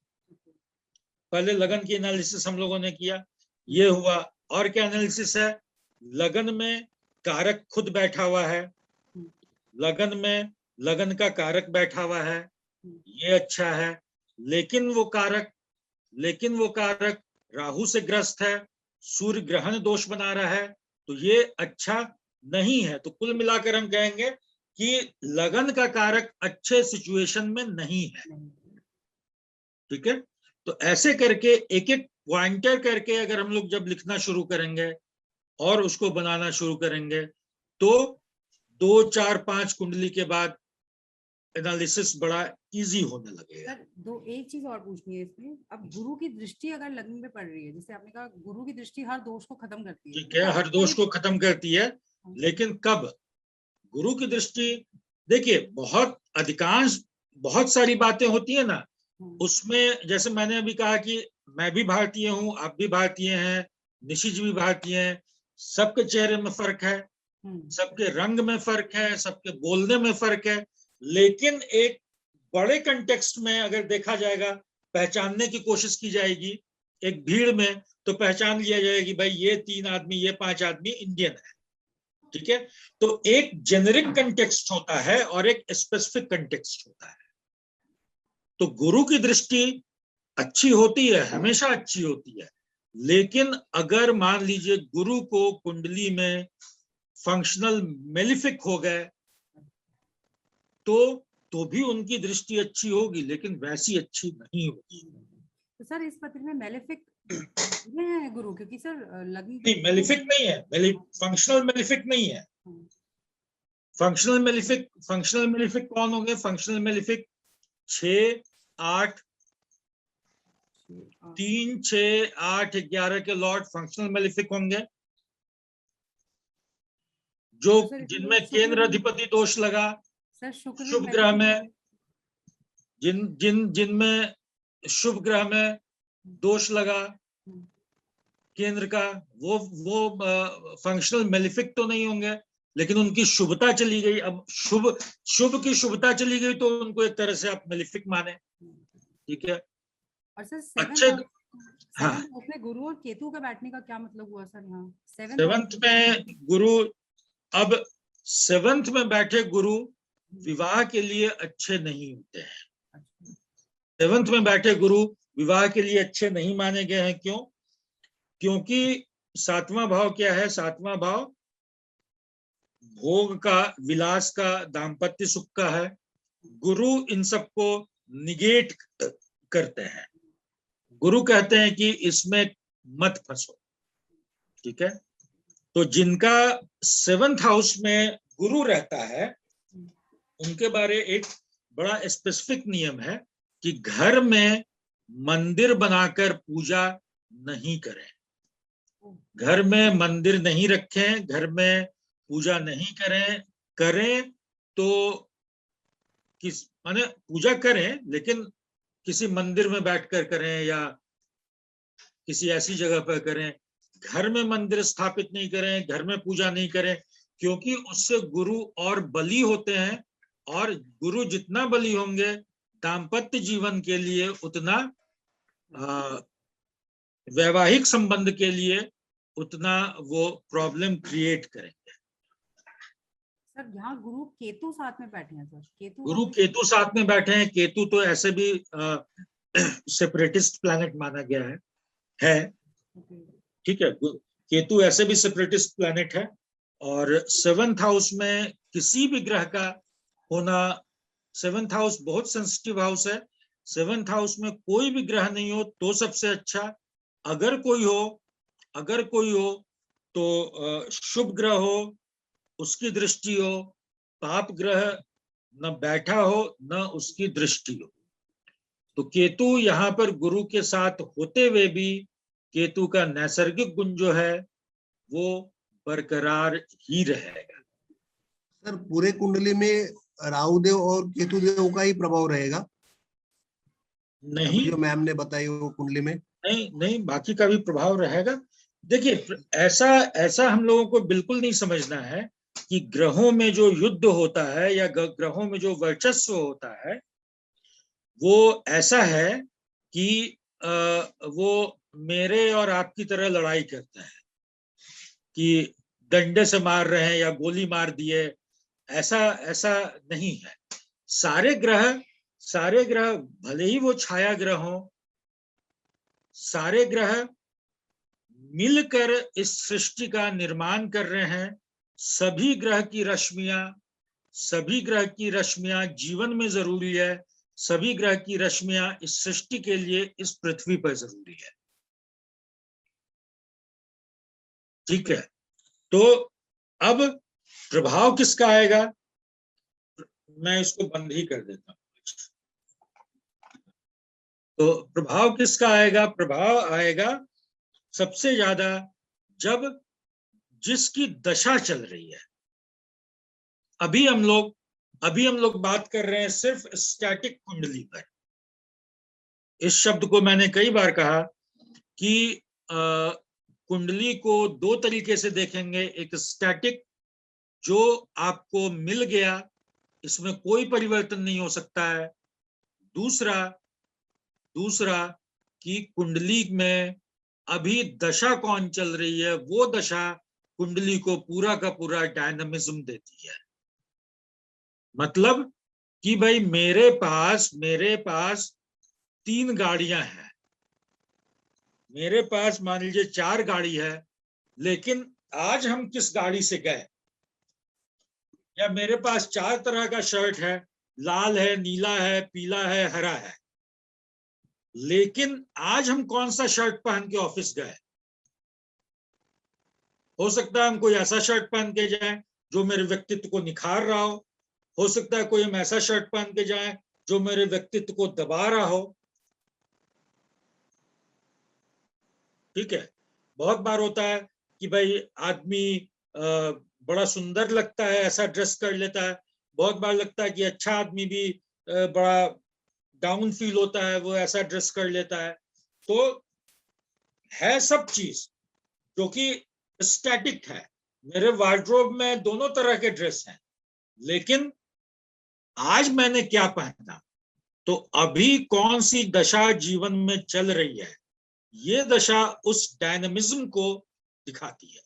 पहले लगन की एनालिसिस हम लोगों ने किया, ये हुआ। और क्या एनालिसिस है? लगन में कारक खुद बैठा हुआ है, लगन में लगन का कारक बैठा हुआ है, ये अच्छा है। लेकिन वो कारक राहु से ग्रस्त है, सूर्य ग्रहण दोष बना रहा है, तो ये अच्छा नहीं है। तो कुल मिलाकर हम कहेंगे कि लगन का कारक अच्छे सिचुएशन में नहीं है, ठीक है। तो ऐसे करके एक एक पॉइंटर करके अगर हम लोग जब लिखना शुरू करेंगे और उसको बनाना शुरू करेंगे, तो 2, 4, 5 कुंडली के बाद एनालिसिस बड़ा इजी होने लगेगा। सर एक चीज और पूछनी है इसमें। अब गुरु की दृष्टि अगर लग्न में पड़ रही है, जैसे आपने कहा गुरु की दृष्टि हर दोष को खत्म करती है, ठीक है, हर दोष को खत्म करती है, लेकिन कब? गुरु की दृष्टि, देखिए बहुत सारी बातें होती है ना, उसमें जैसे मैंने अभी कहा कि मैं भी भारतीय हूं, आप भी भारतीय हैं, निशि जी भी भारतीय हैं, सबके चेहरे में फर्क है, सबके रंग में फर्क है, सबके बोलने में फर्क है, लेकिन एक बड़े कंटेक्स्ट में अगर देखा जाएगा, पहचानने की कोशिश की जाएगी एक भीड़ में, तो पहचान लिया जाएगा कि भाई ये 3 आदमी, ये 5 आदमी इंडियन है, ठीक है। तो एक जेनरिक कंटेक्स्ट होता है और एक स्पेसिफिक कंटेक्स्ट होता है। तो गुरु की दृष्टि अच्छी होती है, हमेशा अच्छी होती है, लेकिन अगर मान लीजिए गुरु को कुंडली में फंक्शनल मेलिफिक हो गए, तो भी उनकी दृष्टि अच्छी होगी, लेकिन वैसी अच्छी नहीं होगी। तो सर इस पत्र में मेलेफिक है गुरु, क्योंकि सर लग्न नहीं, मेलिफिक नहीं है, फंक्शनल मेलिफिक नहीं है। फंक्शनल मेलिफिक कौन होंगे? फंक्शनल मेलिफिक 6, 8, 3, 6, 8, 11 के लॉर्ड फंक्शनल मेलिफिक होंगे, जो जिनमें केंद्र अधिपति दोष लगा, सर शुक्र शुभ ग्रह में, जिनमें शुभ ग्रह में दोष लगा केंद्र का, वो फंक्शनल मेलिफिक तो नहीं होंगे, लेकिन उनकी शुभता चली गई। अब शुभ की शुभता चली गई तो उनको एक तरह से आप मेलिफिक माने, ठीक है। और सर अच्छे, हाँ, उसमें गुरु और केतु का बैठने का क्या मतलब हुआ सर? यहाँ 7th में गुरु, अब 7th में बैठे गुरु विवाह के लिए अच्छे नहीं होते हैं। 7th में बैठे गुरु विवाह के लिए अच्छे नहीं माने गए हैं। क्यों? क्योंकि 7वां भाव क्या है? 7वां भाव भोग का, विलास का, दाम्पत्य सुख का है। गुरु इन सबको निगेट करते हैं। गुरु कहते हैं कि इसमें मत फंसो, ठीक है। तो जिनका 7th हाउस में गुरु रहता है, उनके बारे एक बड़ा स्पेसिफिक नियम है कि घर में मंदिर बनाकर पूजा नहीं करें, घर में मंदिर नहीं रखें, घर में पूजा नहीं करें। करें तो किस माने पूजा करें, लेकिन किसी मंदिर में बैठकर करें या किसी ऐसी जगह पर करें। घर में मंदिर स्थापित नहीं करें, घर में पूजा नहीं करें, क्योंकि उससे गुरु और बली होते हैं, और गुरु जितना बली होंगे दाम्पत्य जीवन के लिए उतना, वैवाहिक संबंध के लिए उतना वो प्रॉब्लम क्रिएट करेंगे। सर यहाँ गुरु केतु साथ में बैठे हैं सर, केतु गुरु केतु साथ में बैठे हैं। केतु तो ऐसे भी सेपरेटिस्ट प्लैनेट माना गया है। ठीक है, केतु ऐसे भी सेपरेटिस्ट प्लैनेट है, और 7th हाउस में किसी भी ग्रह का होना, 7th हाउस बहुत सेंसिटिव हाउस है। 7th हाउस में कोई भी ग्रह नहीं हो तो सबसे अच्छा, अगर कोई हो तो शुभ ग्रह हो, उसकी दृष्टि हो। पाप ग्रह न बैठा हो न उसकी दृष्टि हो। तो केतु यहाँ पर गुरु के साथ होते हुए भी केतु का नैसर्गिक गुण जो है वो बरकरार ही रहेगा। सर पूरे कुंडली में राहु देव और केतु देव का ही प्रभाव रहेगा? नहीं, जो मैम ने बताई वो कुंडली में नहीं, बाकी का भी प्रभाव रहेगा। देखिए, ऐसा हम लोगों को बिल्कुल नहीं समझना है कि ग्रहों में जो युद्ध होता है या ग्रहों में जो वर्चस्व होता है वो ऐसा है कि वो मेरे और आपकी तरह लड़ाई करता है कि डंडे से मार रहे हैं या गोली मार दिए, ऐसा नहीं है। सारे ग्रह भले ही वो छाया ग्रह हो, सारे ग्रह मिलकर इस सृष्टि का निर्माण कर रहे हैं। सभी ग्रह की रश्मियां जीवन में जरूरी है। सभी ग्रह की रश्मियां इस सृष्टि के लिए इस पृथ्वी पर जरूरी है। ठीक है, तो अब प्रभाव किसका आएगा? मैं इसको बंद ही कर देता हूं। तो प्रभाव किसका आएगा? प्रभाव आएगा सबसे ज्यादा जब जिसकी दशा चल रही है। अभी हम लोग बात कर रहे हैं सिर्फ स्टैटिक कुंडली पर। इस शब्द को मैंने कई बार कहा कि कुंडली को दो तरीके से देखेंगे। एक स्टैटिक, जो आपको मिल गया, इसमें कोई परिवर्तन नहीं हो सकता है। दूसरा कि कुंडली में अभी दशा कौन चल रही है, वो दशा कुंडली को पूरा का पूरा डायनामिज्म देती है। मतलब कि भाई मेरे पास 3 गाड़ियां हैं, मेरे पास मान लीजिए 4 गाड़ी है, लेकिन आज हम किस गाड़ी से गए, या मेरे पास 4 तरह का शर्ट है, लाल है, नीला है, पीला है, हरा है, लेकिन आज हम कौन सा शर्ट पहन के ऑफिस गए? हो सकता है हम कोई ऐसा शर्ट पहन के जाएं जो मेरे व्यक्तित्व को निखार रहा हो सकता है कोई हम ऐसा शर्ट पहन के जाएं जो मेरे व्यक्तित्व को दबा रहा हो। ठीक है, बहुत बार होता है कि भाई आदमी बड़ा सुंदर लगता है, ऐसा ड्रेस कर लेता है। बहुत बार लगता है कि अच्छा आदमी भी बड़ा डाउन फील होता है, वो ऐसा ड्रेस कर लेता है। तो है सब चीज जो कि स्टैटिक है। मेरे वार्डरोब में दोनों तरह के ड्रेस हैं, लेकिन आज मैंने क्या पहना, तो अभी कौन सी दशा जीवन में चल रही है, ये दशा उस डायनामिज्म को दिखाती है।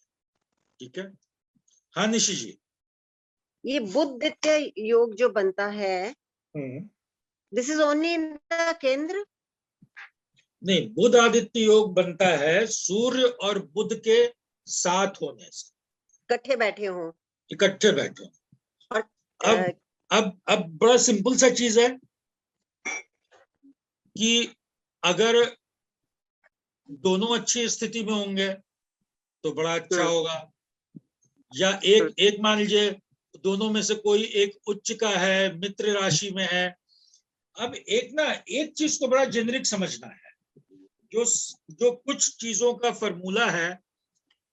ठीक है, हाँ निशि जी। ये बुधादित्य योग जो बनता है, this is only in the केंद्र? नहीं, बुध आदित्य योग बनता है सूर्य और बुध के साथ होने से, इकट्ठे बैठे हों। और अब बड़ा सिंपल सा चीज है कि अगर दोनों अच्छी स्थिति में होंगे तो बड़ा अच्छा होगा, या एक मान लीजिए दोनों में से कोई एक उच्च का है, मित्र राशि में है, अब एक चीज को बड़ा जेनरिक समझना है, जो कुछ चीजों का फॉर्मूला है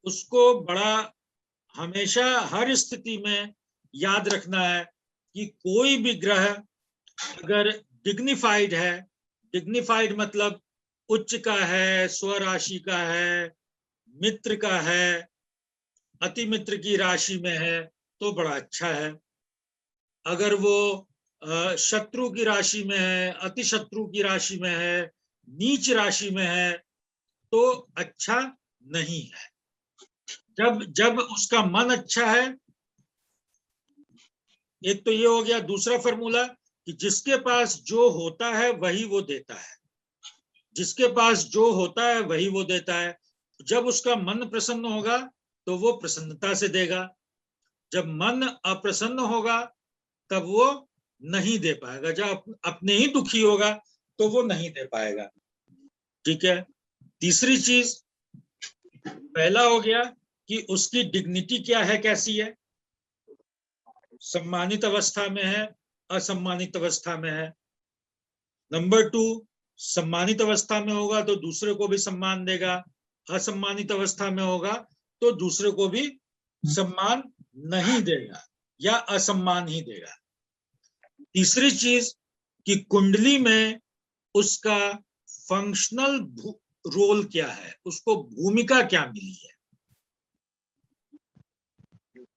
उसको बड़ा हमेशा हर स्थिति में याद रखना है कि कोई भी ग्रह अगर डिग्निफाइड है, डिग्निफाइड मतलब उच्च का है, स्वराशि का है, मित्र का है, अति मित्र की राशि में है तो बड़ा अच्छा है। अगर वो शत्रु की राशि में है, अति शत्रु की राशि में है, नीच राशि में है तो अच्छा नहीं है। जब उसका मन अच्छा है, एक तो ये हो गया। दूसरा फॉर्मूला कि जिसके पास जो होता है वही वो देता है, जिसके पास जो होता है वही वो देता है। जब उसका मन प्रसन्न होगा तो वो प्रसन्नता से देगा, जब मन अप्रसन्न होगा तब वो नहीं दे पाएगा, जब अपने ही दुखी होगा तो वो नहीं दे पाएगा। ठीक है। तीसरी चीज, पहला हो गया कि उसकी डिग्निटी क्या है, कैसी है, सम्मानित अवस्था में है, असम्मानित अवस्था में है। नंबर 2, सम्मानित अवस्था में होगा तो दूसरे को भी सम्मान देगा, असम्मानित अवस्था में होगा तो दूसरे को भी सम्मान नहीं देगा या असम्मान ही देगा। तीसरी चीज कि कुंडली में उसका फंक्शनल रोल क्या है, उसको भूमिका क्या मिली है,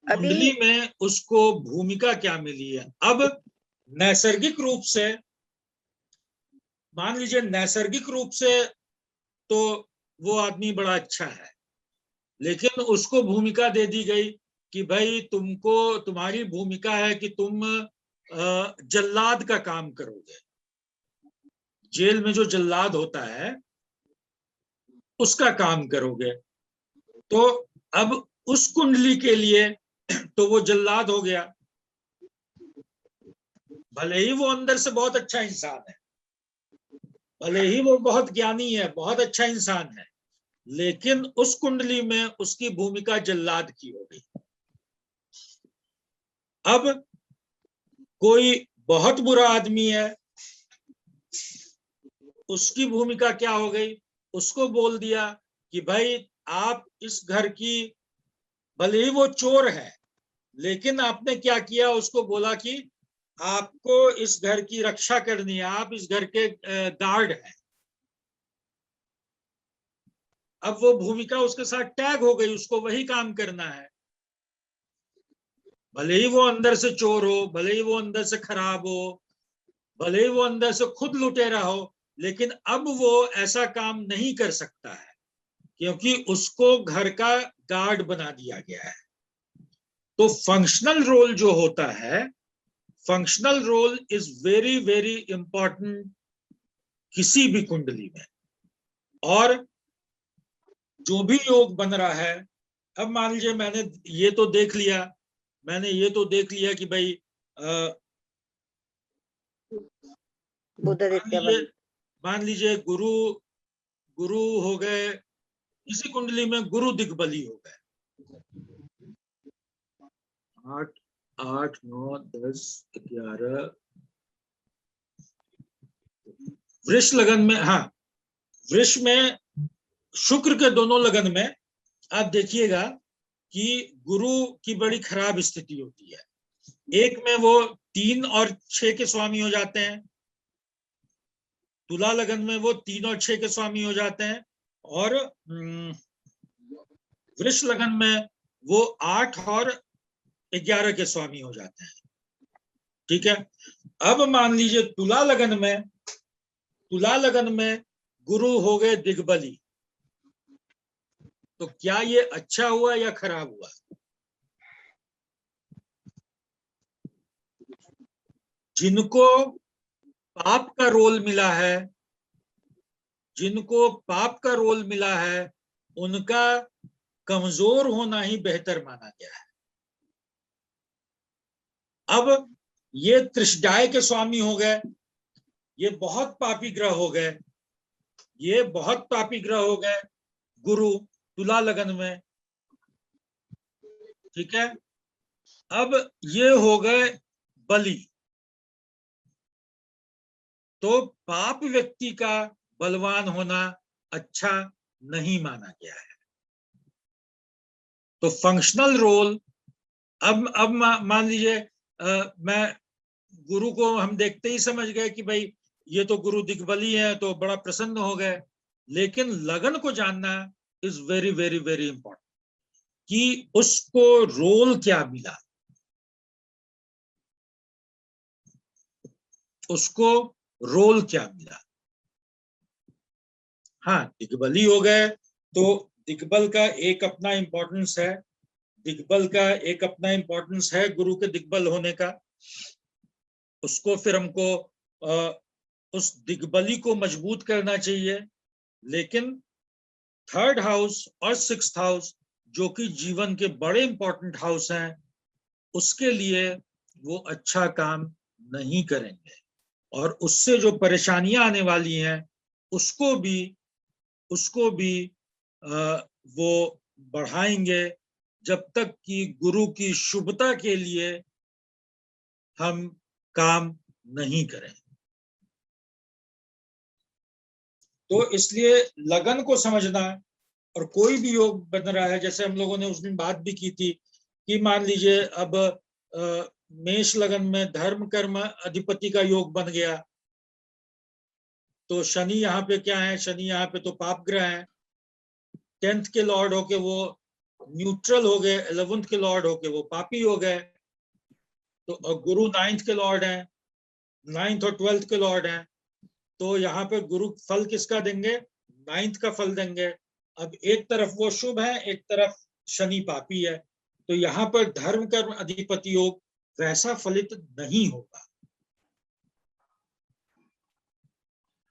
कुंडली में उसको भूमिका क्या मिली है। अब नैसर्गिक रूप से मान लीजिए, नैसर्गिक रूप से तो वो आदमी बड़ा अच्छा है, लेकिन उसको भूमिका दे दी गई कि भाई तुम्हारी भूमिका है कि तुम जल्लाद का काम करोगे, जेल में जो जल्लाद होता है उसका काम करोगे। तो अब उस कुंडली के लिए तो वो जल्लाद हो गया, भले ही वो अंदर से बहुत अच्छा इंसान है, भले ही वो बहुत ज्ञानी है, बहुत अच्छा इंसान है, लेकिन उस कुंडली में उसकी भूमिका जल्लाद की हो गई। अब कोई बहुत बुरा आदमी है, उसकी भूमिका क्या हो गई, उसको बोल दिया कि भाई आप इस घर की, भले ही वो चोर है लेकिन आपने क्या किया, उसको बोला कि आपको इस घर की रक्षा करनी है, आप इस घर के गार्ड हैं। अब वो भूमिका उसके साथ टैग हो गई, उसको वही काम करना है, भले ही वो अंदर से चोर हो, भले ही वो अंदर से खराब हो, भले ही वो अंदर से खुद लुटेरा हो, लेकिन अब वो ऐसा काम नहीं कर सकता है क्योंकि उसको घर का गार्ड बना दिया गया है। तो फंक्शनल रोल जो होता है, functional role is very very important किसी भी कुंडली में। और जो भी योग बन रहा है, अब मान लीजिए मैंने ये तो देख लिया कि भाई मान लीजिए गुरु हो गए, इसी कुंडली में गुरु दिग्बली हो गए, 8, 9, 10, 11 वृष लगन में, हाँ वृष में शुक्र के दोनों लगन में आप देखिएगा कि गुरु की बड़ी खराब स्थिति होती है। एक में वो 3 और 6 के स्वामी हो जाते हैं, तुला लगन में वो 3 और 6 के स्वामी हो जाते हैं, और वृष लगन में वो 8 और 11 के स्वामी हो जाते हैं। ठीक है। अब मान लीजिए तुला लगन में गुरु हो गए दिग्बली, तो क्या ये अच्छा हुआ या खराब हुआ? जिनको पाप का रोल मिला है, उनका कमजोर होना ही बेहतर माना गया है। अब ये त्रिशडाय के स्वामी हो गए, ये बहुत पापी ग्रह हो गए, गुरु तुला लगन में। ठीक है। अब ये हो गए बलि, तो पाप व्यक्ति का बलवान होना अच्छा नहीं माना गया है। तो फंक्शनल रोल, अब मान लीजिए मैं गुरु को हम देखते ही समझ गए कि भाई ये तो गुरु दिग्बली है, तो बड़ा प्रसन्न हो गए, लेकिन लगन को जानना is very very very important कि उसको रोल क्या मिला, उसको रोल क्या मिला। हाँ, दिग्बली हो गए तो दिग्बल का एक अपना इंपॉर्टेंस है, दिग्बल का एक अपना इंपॉर्टेंस है गुरु के दिग्बल होने का। उसको फिर हमको उस दिग्बली को मजबूत करना चाहिए। लेकिन थर्ड हाउस और सिक्स्थ हाउस जो कि जीवन के बड़े इंपॉर्टेंट हाउस हैं, उसके लिए वो अच्छा काम नहीं करेंगे और उससे जो परेशानियां आने वाली हैं उसको भी वो बढ़ाएंगे, जब तक कि गुरु की शुभता के लिए हम काम नहीं करें। तो इसलिए लगन को समझना, और कोई भी योग बन रहा है, जैसे हम लोगों ने उस दिन बात भी की थी कि मान लीजिए अब मेष लगन में धर्म कर्म अधिपति का योग बन गया, तो शनि यहाँ पे क्या है, शनि यहाँ पे तो पाप ग्रह है। 10th के लॉर्ड होके वो न्यूट्रल हो गए, 11th के लॉर्ड होके वो पापी हो गए। तो गुरु 9th के लॉर्ड हैं, 9th और 12th के लॉर्ड हैं, तो यहाँ पे गुरु फल किसका देंगे, 9th का फल देंगे। अब एक तरफ वो शुभ है, एक तरफ शनि पापी है, तो यहाँ पर धर्म कर्म अधिपति योग वैसा फलित नहीं होगा।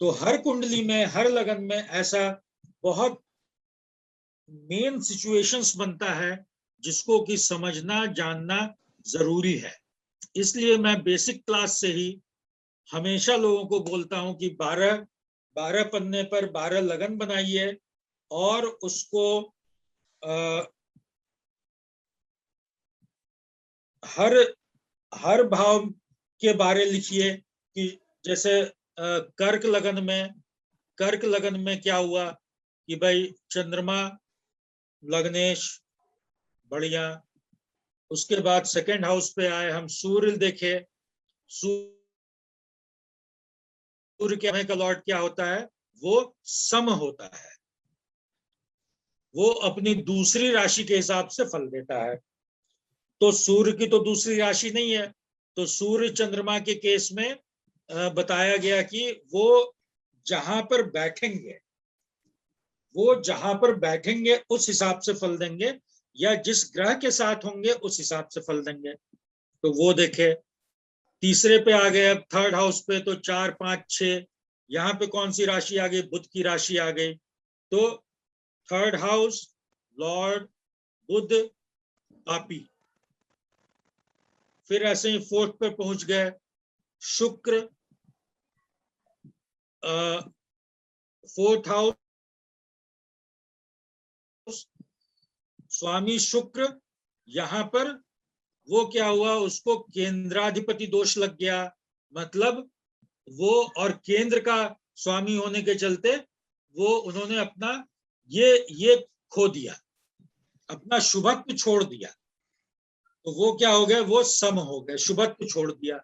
तो हर कुंडली में, हर लगन में ऐसा बहुत मेन सिचुएशंस बनता है जिसको कि समझना जानना जरूरी है। इसलिए मैं बेसिक क्लास से ही हमेशा लोगों को बोलता हूं कि 12 पन्ने पर 12 लगन बनाइए और उसको हर भाव के बारे लिखिए। कि जैसे कर्क लगन में क्या हुआ कि भाई चंद्रमा लग्नेश बढ़िया। उसके बाद सेकंड हाउस पे आए हम, सूर्य देखे, सूर्य के का लॉर्ड क्या होता है, वो सम होता है, वो अपनी दूसरी राशि के हिसाब से फल देता है। तो सूर्य की तो दूसरी राशि नहीं है, तो सूर्य चंद्रमा के केस में बताया गया कि वो जहां पर बैठेंगे उस हिसाब से फल देंगे, या जिस ग्रह के साथ होंगे उस हिसाब से फल देंगे। तो वो देखे। तीसरे पे आ गए, अब थर्ड हाउस पे, तो 4 5 6, यहाँ पे कौन सी राशि आ गई, बुध की राशि आ गई। तो थर्ड हाउस लॉर्ड बुध पापी। फिर ऐसे ही फोर्थ पे पहुंच गए, शुक्र, फोर्थ हाउस स्वामी शुक्र, यहां पर वो क्या हुआ, उसको केंद्राधिपति दोष लग गया। मतलब वो, और केंद्र का स्वामी होने के चलते वो उन्होंने अपना ये खो दिया, अपना शुभत्व छोड़ दिया। तो वो क्या हो गए, वो सम हो गए, शुभत्व छोड़ दिया।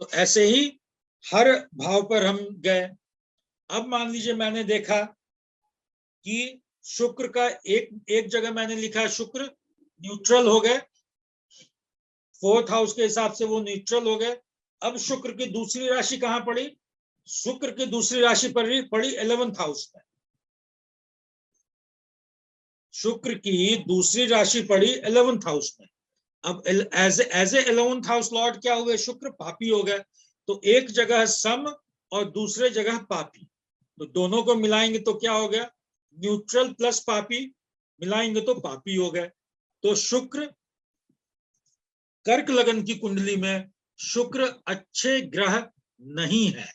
तो ऐसे ही हर भाव पर हम गए। अब मान लीजिए मैंने देखा कि शुक्र का एक जगह मैंने लिखा शुक्र न्यूट्रल हो गए, फोर्थ हाउस के हिसाब से वो न्यूट्रल हो गए। अब शुक्र की दूसरी राशि कहां पड़ी, शुक्र की दूसरी राशि पड़ी 11th हाउस में। शुक्र की दूसरी राशि पड़ी 11th हाउस में। अब as a 11th house Lord क्या हुए, शुक्र पापी हो गए। तो एक जगह सम और दूसरे जगह पापी, तो दोनों को मिलाएंगे तो क्या हो गया, न्यूट्रल प्लस पापी मिलाएंगे तो पापी हो गए। तो शुक्र, कर्क लगन की कुंडली में शुक्र अच्छे ग्रह नहीं है।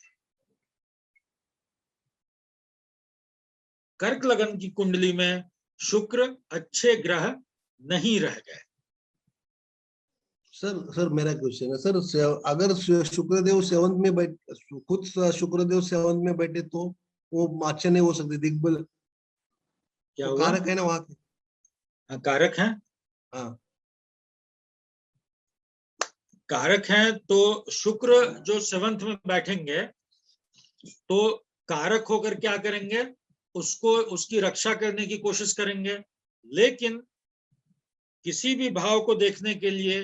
कर्क लगन की कुंडली में शुक्र अच्छे ग्रह नहीं रह गए। सर मेरा क्वेश्चन है सर, अगर शुक्रदेव सेवंत में खुद शुक्रदेव सेवंत में बैठे तो वो अच्छे नहीं हो सकते दिग्बल, क्या वो हुआ? कारक है ना वहां के। हाँ, कारक है। हाँ कारक हैं तो शुक्र जो सेवंथ में बैठेंगे तो कारक होकर क्या करेंगे, उसको उसकी रक्षा करने की कोशिश करेंगे। लेकिन किसी भी भाव को देखने के लिए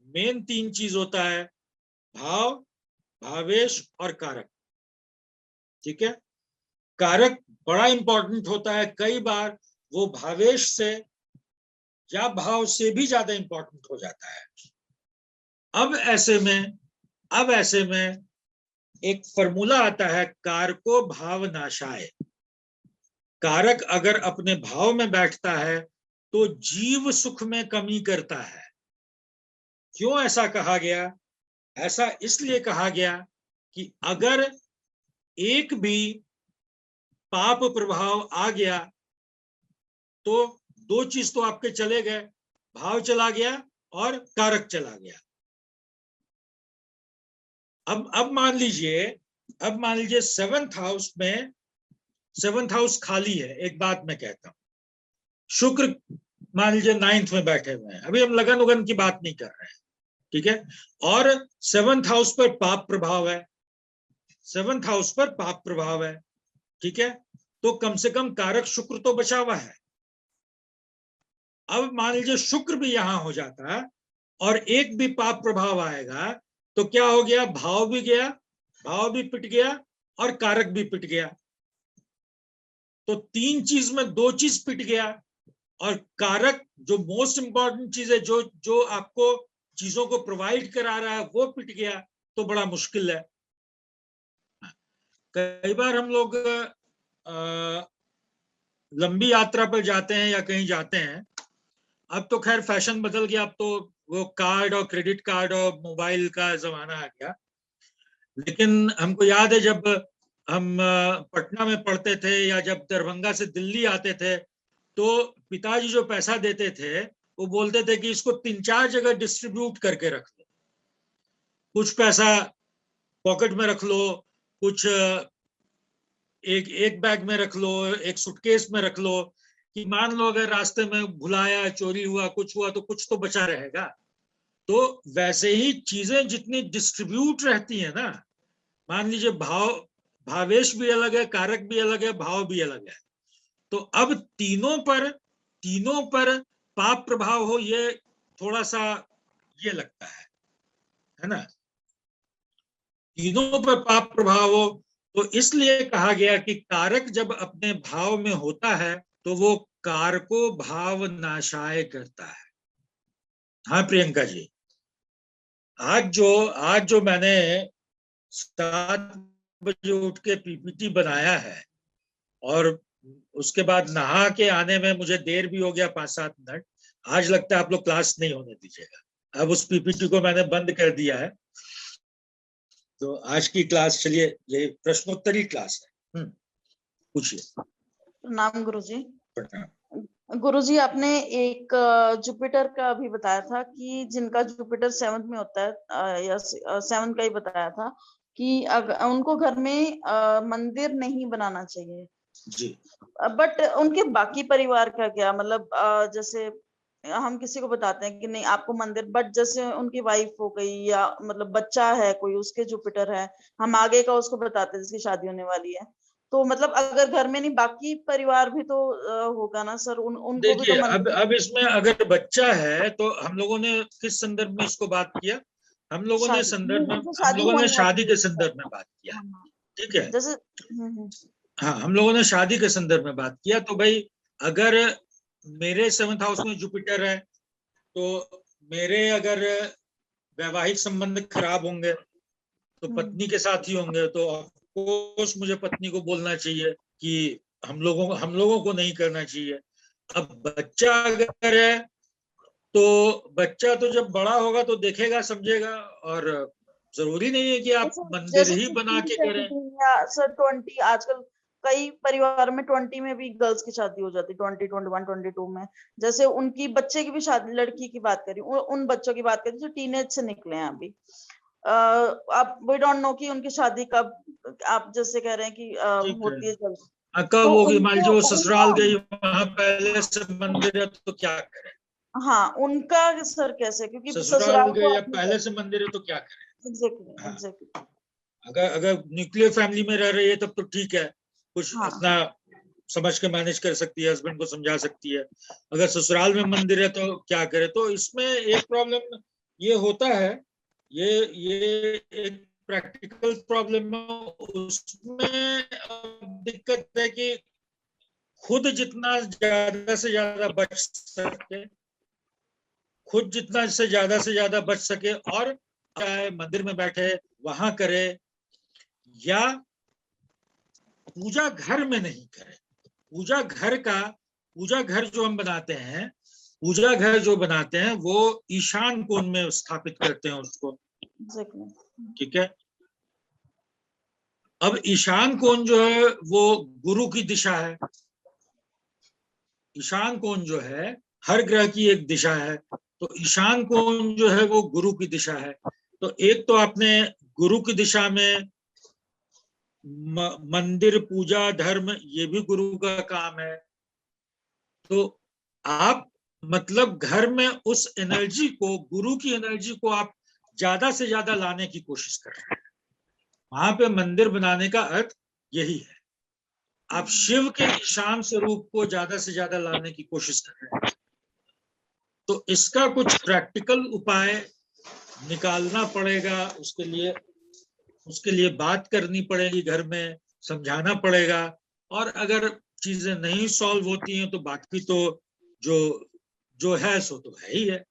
मेन 3 चीज होता है, भाव, भावेश और कारक। ठीक है, कारक बड़ा इंपॉर्टेंट होता है, कई बार वो भावेश से या भाव से भी ज्यादा इंपॉर्टेंट हो जाता है। अब ऐसे में एक फॉर्मूला आता है, कारको भाव नाशाय। कारक अगर अपने भाव में बैठता है तो जीव सुख में कमी करता है। क्यों ऐसा कहा गया? ऐसा इसलिए कहा गया कि अगर एक भी पाप प्रभाव आ गया तो 2 चीज तो आपके चले गए, भाव चला गया और कारक चला गया। अब मान लीजिए 7th हाउस में, 7th हाउस खाली है। एक बात मैं कहता हूं, शुक्र मान लीजिए 9th में बैठे हुए हैं, अभी हम लगन उगन की बात नहीं कर रहे हैं, ठीक है। और 7th हाउस पर पाप प्रभाव है, 7th हाउस पर पाप प्रभाव है, ठीक है। तो कम से कम कारक शुक्र तो बचा हुआ है। अब मान लीजिए शुक्र भी यहां हो जाता है और एक भी पाप प्रभाव आएगा तो क्या हो गया, भाव भी गया, भाव भी पिट गया और कारक भी पिट गया। तो 3 चीज में 2 चीज पिट गया और कारक जो मोस्ट इंपॉर्टेंट चीज है, जो आपको चीजों को प्रोवाइड करा रहा है, वो पिट गया तो बड़ा मुश्किल है। कई बार हम लोग लंबी यात्रा पर जाते हैं या कहीं जाते हैं, अब तो खैर फैशन बदल गया, अब तो वो कार्ड और क्रेडिट कार्ड और मोबाइल का जमाना आ गया। लेकिन हमको याद है जब हम पटना में पढ़ते थे या जब दरभंगा से दिल्ली आते थे तो पिताजी जो पैसा देते थे वो बोलते थे कि इसको 3-4 जगह डिस्ट्रीब्यूट करके रख लो। कुछ पैसा पॉकेट में रख लो, कुछ एक बैग में रख लो, एक सूटकेस में रख लो, कि मान लो अगर रास्ते में भुलाया, चोरी हुआ, कुछ हुआ तो कुछ तो बचा रहेगा। तो वैसे ही चीजें जितनी डिस्ट्रीब्यूट रहती है ना, मान लीजिए भावेश भी अलग है, कारक भी अलग है, भाव भी अलग है। तो अब तीनों पर पाप प्रभाव हो, ये थोड़ा सा ये लगता है ना। तीनों पर पाप प्रभाव हो तो इसलिए कहा गया कि कारक जब अपने भाव में होता है तो वो कारको भाव नाशाय करता है। हाँ प्रियंका जी, आज जो मैंने 7 बजे उठ के पीपीटी बनाया है और उसके बाद नहा के आने में मुझे देर भी हो गया 5-7 मिनट, आज लगता है आप लोग क्लास नहीं होने दीजिएगा। अब उस पीपीटी को मैंने बंद कर दिया है। तो आज की क्लास, चलिए ये प्रश्नोत्तरी क्लास है, पूछिए। प्रणाम गुरुजी। प्रणाम। गुरुजी, आपने एक जुपिटर का भी बताया था कि जिनका जुपिटर 7th में होता है, या 7th का ही बताया था कि उनको घर में मंदिर नहीं बनाना चाहिए जी। बट उनके बाकी परिवार का क्या, मतलब जैसे हम किसी को बताते हैं कि नहीं आपको मंदिर, बट जैसे उनकी वाइफ हो गई या मतलब बच्चा है कोई, उसके जुपिटर है, हम आगे का उसको बताते हैं जिसकी शादी होने वाली है, तो मतलब अगर घर में नहीं बाकी परिवार भी तो होगा ना सर, उनको भी देखिए तो मंदिर। अब इसमें अगर बच्चा है तो हम लोगों ने किस संदर्भ में इसको बात किया, हम लोगों ने शादी के संदर्भ में बात किया, ठीक है। जैसे हाँ, हम लोगों ने शादी के संदर्भ में बात किया। तो भाई अगर मेरे 7th हाउस में जुपिटर है तो मेरे अगर वैवाहिक संबंध खराब होंगे तो पत्नी के साथ ही होंगे, तो ऑफकोर्स मुझे पत्नी को बोलना चाहिए कि हम लोगों को नहीं करना चाहिए। अब बच्चा अगर है तो बच्चा तो जब बड़ा होगा तो देखेगा समझेगा, और जरूरी नहीं है कि आप मंदिर ही बना के करें। सर 20 आजकल कई परिवार में 20 में भी गर्ल्स की शादी हो जाती, 20, 21, 22 में। जैसे उनकी बच्चे की भी शादी, लड़की की बात करी, उन बच्चों की बात करी जो टीनेज से निकले हैं अभी। आप वी डोंट नो कि उनकी शादी कब, आप जैसे कह रहे हैं कि ठीक होती है जल्द, कब तो होगी? मान लीजिए वो उनको ससुराल गई, वहां पहले से मंदिर है, तो क्या करे? हाँ, उनका सर कैसे, क्योंकि ससुराल ससुराल गए को या पहले से मंदिर है तो क्या करे? एग्जैक्टली हाँ। एग्जैक्टली अगर न्यूक्लियर फैमिली में रह रही है तब तो ठीक है, कुछ हाँ अपना समझ के मैनेज कर सकती है, हस्बैंड को समझा सकती है। अगर ससुराल में मंदिर है तो क्या करे? तो इसमें एक प्रॉब्लम ये होता है, ये एक प्रैक्टिकल प्रॉब्लम है। उसमें दिक्कत है कि खुद जितना ज्यादा से ज्यादा बच सके, खुद जितना से ज्यादा बच सके, और चाहे मंदिर में बैठे वहां करे, या पूजा घर में नहीं करे। पूजा घर जो हम बनाते हैं, पूजा घर जो बनाते हैं वो ईशान कोण में स्थापित करते हैं उसको, एग्जैक्टली ठीक है। अब ईशान कोण जो है वो गुरु की दिशा है। ईशान कोण जो है हर ग्रह की एक दिशा है, तो ईशान कोण जो है वो गुरु की दिशा है। तो एक तो आपने गुरु की दिशा में मंदिर, पूजा, धर्म, ये भी गुरु का काम है। तो आप मतलब घर में उस एनर्जी को, गुरु की एनर्जी को आप ज्यादा से ज्यादा लाने की कोशिश कर रहे हैं। वहां पे मंदिर बनाने का अर्थ यही है, आप शिव के ईशान स्वरूप को ज्यादा से ज्यादा लाने की कोशिश कर रहे हैं। तो इसका कुछ प्रैक्टिकल उपाय निकालना पड़ेगा, उसके लिए बात करनी पड़ेगी, घर में समझाना पड़ेगा। और अगर चीजें नहीं सॉल्व होती हैं तो बाकी तो जो है सो तो है ही है।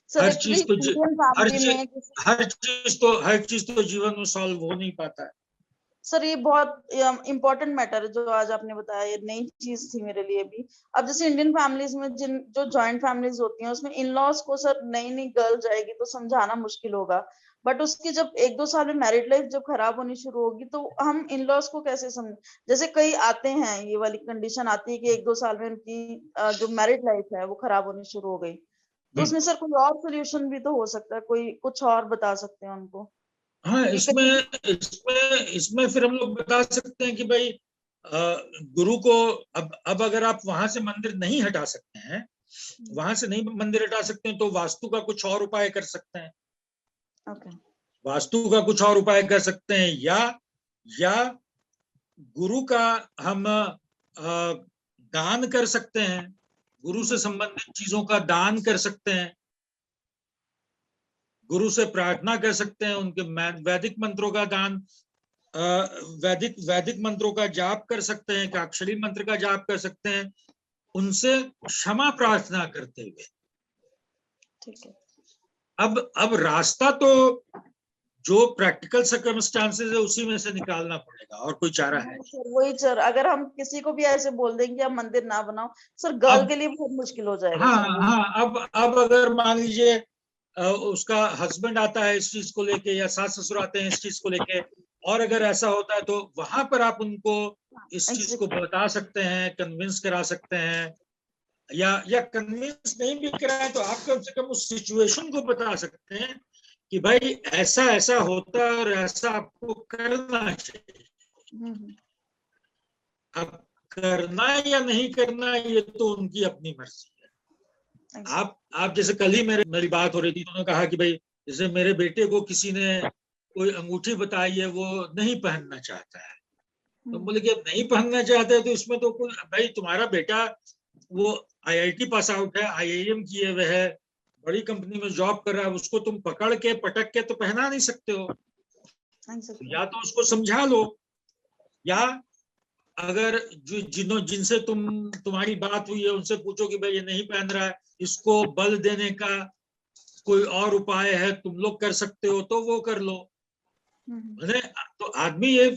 सर, हर एक्चुअली चीज तो इंडियन फैमिली में हर चीज तो जीवन में सॉल्व हो नहीं पाता है। सर ये बहुत इम्पोर्टेंट मैटर है जो आज आपने बताया, ये नई चीज थी मेरे लिए भी। अब जैसे इंडियन फैमिलीज में जो जॉइंट फैमिलीज होती हैं उसमें इन लॉज को सर नई गर्ल जाएगी तो समझाना मुश्किल होगा, बट उसकी जब 1-2 साल में मैरिड लाइफ जब खराब होनी शुरू होगी तो हम इन लॉज को कैसे समझ, जैसे कई आते हैं, ये वाली कंडीशन आती है कि 1-2 साल में उनकी जो मैरिड लाइफ है वो खराब होनी शुरू हो गई, तो उसमें सर कोई और सोल्यूशन भी तो हो सकता है, कोई कुछ और बता सकते हैं उनको? हाँ, इसमें फिर हम लोग बता सकते हैं कि भाई गुरु को अब अगर आप वहां से मंदिर नहीं हटा सकते हैं, तो वास्तु का कुछ और उपाय कर सकते हैं। वास्तु का कुछ और उपाय कर सकते हैं, या गुरु का हम दान कर सकते हैं, गुरु से संबंधित चीजों का दान कर सकते हैं, गुरु से प्रार्थना कर सकते हैं, उनके वैदिक मंत्रों का दान, वैदिक मंत्रों का जाप कर सकते हैं, एकाक्षरी मंत्र का जाप कर सकते हैं, उनसे क्षमा प्रार्थना करते हुए। ठीक है। अब रास्ता तो जो प्रैक्टिकल सर्कमस्टांसेस है उसी में से निकालना पड़ेगा, और कोई चारा है सर वही सर, अगर हम किसी को भी ऐसे बोल देंगे आप मंदिर ना बनाओ, सर गर्ल के लिए बहुत मुश्किल हो जाएगा। हाँ, अब अगर मान लीजिए उसका हस्बैंड आता है इस चीज को लेके, या सास ससुर आते हैं इस चीज को लेके, और अगर ऐसा होता है तो वहां पर आप उनको इस चीज को बता सकते हैं, कन्विंस करा सकते हैं, या कन्विंस नहीं भी कराए तो आप कम से कम उस सिचुएशन को बता सकते हैं कि भाई ऐसा ऐसा होता है और ऐसा आपको करना चाहिए। अब करना या नहीं करना ये तो उनकी अपनी मर्जी है। आप जैसे कल ही मेरी बात हो रही थी, उन्होंने कहा कि भाई जैसे मेरे बेटे को किसी ने कोई अंगूठी बताई है, वो नहीं पहनना चाहता है, तो बोले कि अब नहीं पहनना चाहता है तो इसमें तो कोई, भाई तुम्हारा बेटा वो IIT पास आउट है, IIM किए हुए है, बड़ी कंपनी में जॉब कर रहा है, उसको तुम पकड़ के पटक के तो पहना नहीं सकते हो। या तो उसको समझा लो, या अगर जिनसे तुम्हारी बात हुई है उनसे पूछो कि भाई ये नहीं पहन रहा है, इसको बल देने का कोई और उपाय है, तुम लोग कर सकते हो तो वो कर लो। तो आदमी ये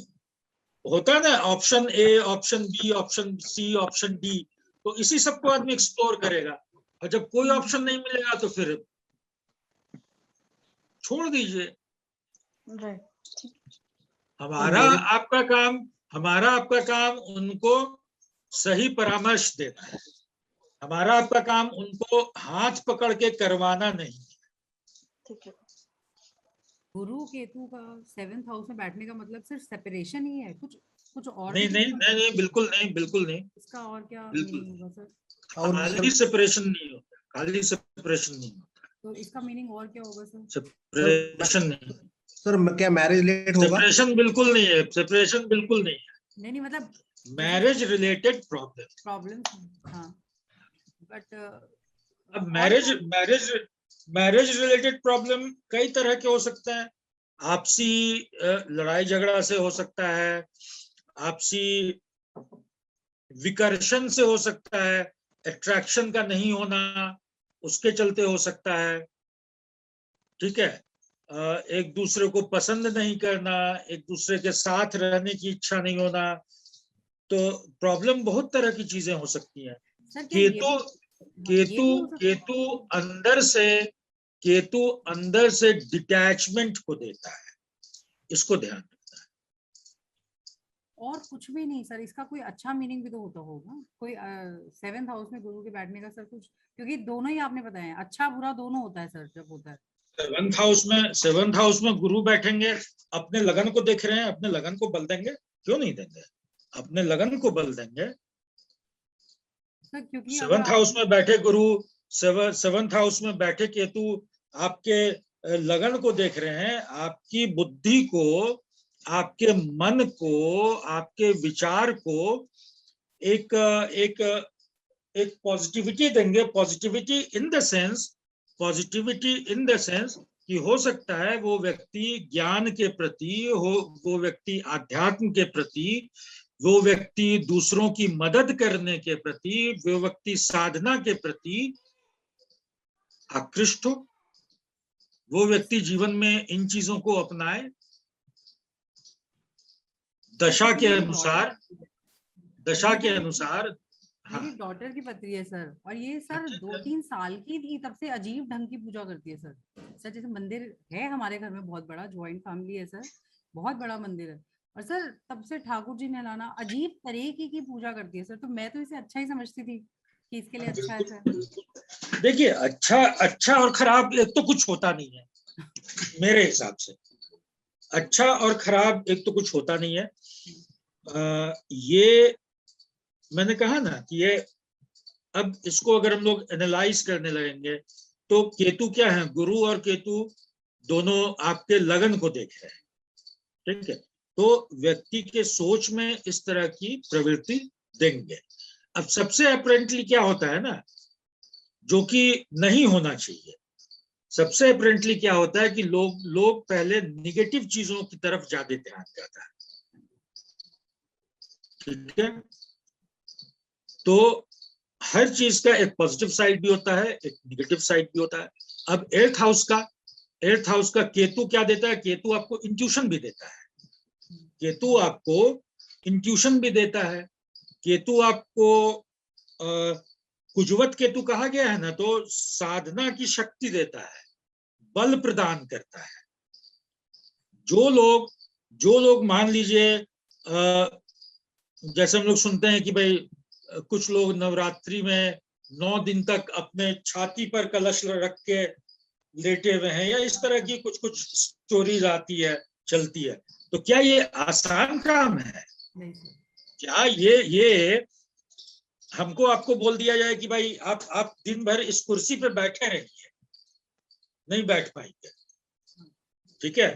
होता है ना, option A, option B, option C, option D, तो इसी सबको आदमी एक्सप्लोर करेगा, और जब कोई ऑप्शन नहीं मिलेगा तो फिर छोड़ दीजिए। हमारा आपका काम हमारा आपका काम उनको सही परामर्श देना है, हमारा आपका काम उनको हाथ पकड़ के करवाना नहीं। ठीक है। गुरु केतु का 7th हाउस में बैठने का मतलब सिर्फ सेपरेशन ही है, कुछ कुछ और नहीं भी नहीं नहीं नहीं, बिल्कुल नहीं, बिल्कुल नहीं, इसका और क्या बिल्कुल मीनिंग होगा सर? और खाली सेपरेशन नहीं होता, खाली सेपरेशन नहीं होता, तो इसका मीनिंग और क्या होगा सर? सेपरेशन नहीं, सर क्या मैरिज लेट होगा? सेपरेशन बिल्कुल नहीं है, सेपरेशन बिल्कुल नहीं है, नहीं मतलब मैरिज रिलेटेड प्रॉब्लम। प्रॉब्लम्स, हाँ, बट अब मैरिज रिलेटेड प्रॉब्लम कई तरह के हो सकते हैं। आपसी लड़ाई झगड़ा से हो सकता है, आपसी विकर्षण से हो सकता है, अट्रैक्शन का नहीं होना उसके चलते हो सकता है, ठीक है, एक दूसरे को पसंद नहीं करना, एक दूसरे के साथ रहने की इच्छा नहीं होना, तो प्रॉब्लम बहुत तरह की चीजें हो सकती हैं। सर क्या ये केतु भी, ये भी हो सकता है? केतु अंदर से डिटैचमेंट को देता है, इसको ध्यान रखना है। और कुछ भी नहीं सर, इसका कोई अच्छा मीनिंग भी तो होता होगा कोई 7th हाउस में गुरु के बैठने का सर कुछ, क्योंकि दोनों ही आपने बताया है, अच्छा बुरा दोनों होता है सर जब होता है। 7th हाउस में गुरु बैठेंगे, अपने लगन को देख रहे हैं, अपने लगन को बल देंगे, क्यों नहीं देंगे, अपने लगन को बल देंगे। सर क्योंकि 7th हाउस में बैठे गुरु, 7th हाउस में बैठे केतु आपके लगन को देख रहे हैं, आपकी बुद्धि को, आपके मन को, आपके विचार को एक एक एक पॉजिटिविटी देंगे। पॉजिटिविटी इन द सेंस कि हो सकता है वो व्यक्ति ज्ञान के प्रति हो, वो व्यक्ति आध्यात्म के प्रति, वो व्यक्ति दूसरों की मदद करने के प्रति, वो व्यक्ति साधना के प्रति आकृष्ट हो, वो व्यक्ति जीवन में इन चीजों को अपनाए दशा के अनुसार। हाँ। मेरी डॉटर की पत्री है सर, और ये सर 2-3 साल की थी तब से अजीब ढंग की पूजा करती है सर। सर जैसे मंदिर है हमारे घर में, बहुत बड़ा ज्वाइंट फैमिली है सर, बहुत बड़ा मंदिर है, और सर तब से ठाकुर जी नहलाना अजीब तरीके की पूजा करती है सर। तो मैं तो इसे अच्छा ही समझती थी कि इसके लिए अच्छा है सर। देखिए, अच्छा और खराब एक तो कुछ होता नहीं है मेरे हिसाब से, अच्छा और खराब एक तो कुछ होता नहीं है। ये मैंने कहा ना कि ये, अब इसको अगर हम लोग एनालाइज करने लगेंगे तो केतु क्या है, गुरु और केतु दोनों आपके लगन को देख रहे हैं, ठीक है, तो व्यक्ति के सोच में इस तरह की प्रवृत्ति देंगे। अब सबसे अपरेंटली क्या होता है ना, जो कि नहीं होना चाहिए, सबसे अपरेंटली क्या होता है कि लोग पहले निगेटिव चीजों की तरफ ज्यादा ध्यान जाता है, ठीक है, तो हर चीज का एक पॉजिटिव साइड भी होता है, एक निगेटिव साइड भी होता है। अब 8th हाउस का केतु क्या देता है, केतु आपको इंट्यूशन भी देता है, केतु आपको इंट्यूशन भी देता है, केतु आपको कुजवत केतु कहा गया है ना, तो साधना की शक्ति देता है, बल प्रदान करता है। जो लोग मान लीजिए, जैसे हम लोग सुनते हैं कि भाई कुछ लोग नवरात्रि में 9 दिन तक अपने छाती पर कलश रख के लेटे हुए हैं, या इस तरह की कुछ स्टोरीज आती है, चलती है, तो क्या ये आसान काम है? क्या ये हमको आपको बोल दिया जाए कि भाई आप दिन भर इस कुर्सी पे बैठे रहिए, नहीं बैठ पाएंगे, ठीक है,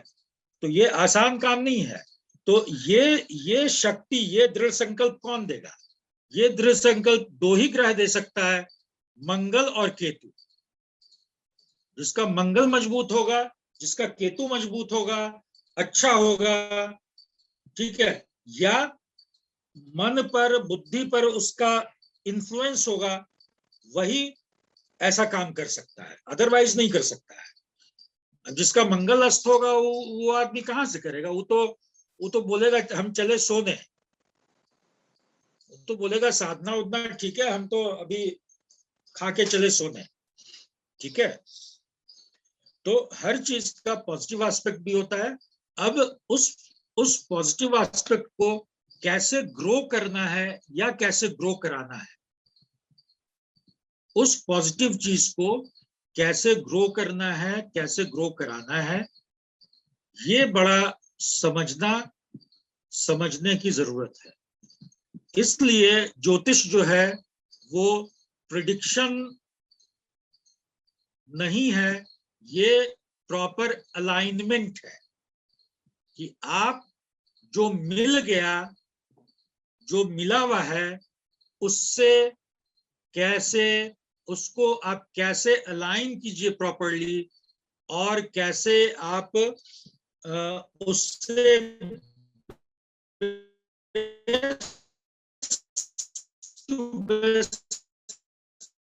तो ये आसान काम नहीं है। तो ये शक्ति, ये दृढ़ संकल्प कौन देगा? ये दृढ़ संकल्प 2 ही ग्रह दे सकता है, मंगल और केतु। जिसका मंगल मजबूत होगा, जिसका केतु मजबूत होगा, अच्छा होगा, ठीक है, या मन पर, बुद्धि पर उसका इन्फ्लुएंस होगा, वही ऐसा काम कर सकता है, अदरवाइज नहीं कर सकता है। जिसका मंगल अस्त होगा वो आदमी कहां से करेगा? वो तो बोलेगा हम चले सोने, तो बोलेगा साधना उतना ठीक है, हम तो अभी खा के चले सोने, ठीक है। तो हर चीज का पॉजिटिव एस्पेक्ट भी होता है। अब उस पॉजिटिव एस्पेक्ट को कैसे ग्रो करना है या कैसे ग्रो कराना है, उस पॉजिटिव चीज को कैसे ग्रो करना है, कैसे ग्रो कराना है, ये बड़ा समझने की जरूरत है। इसलिए ज्योतिष जो है वो प्रिडिक्शन नहीं है, ये प्रॉपर अलाइनमेंट है कि आप जो मिल गया, जो मिला हुआ है, उससे कैसे, उसको आप कैसे अलाइन कीजिए प्रॉपरली, और कैसे आप उससे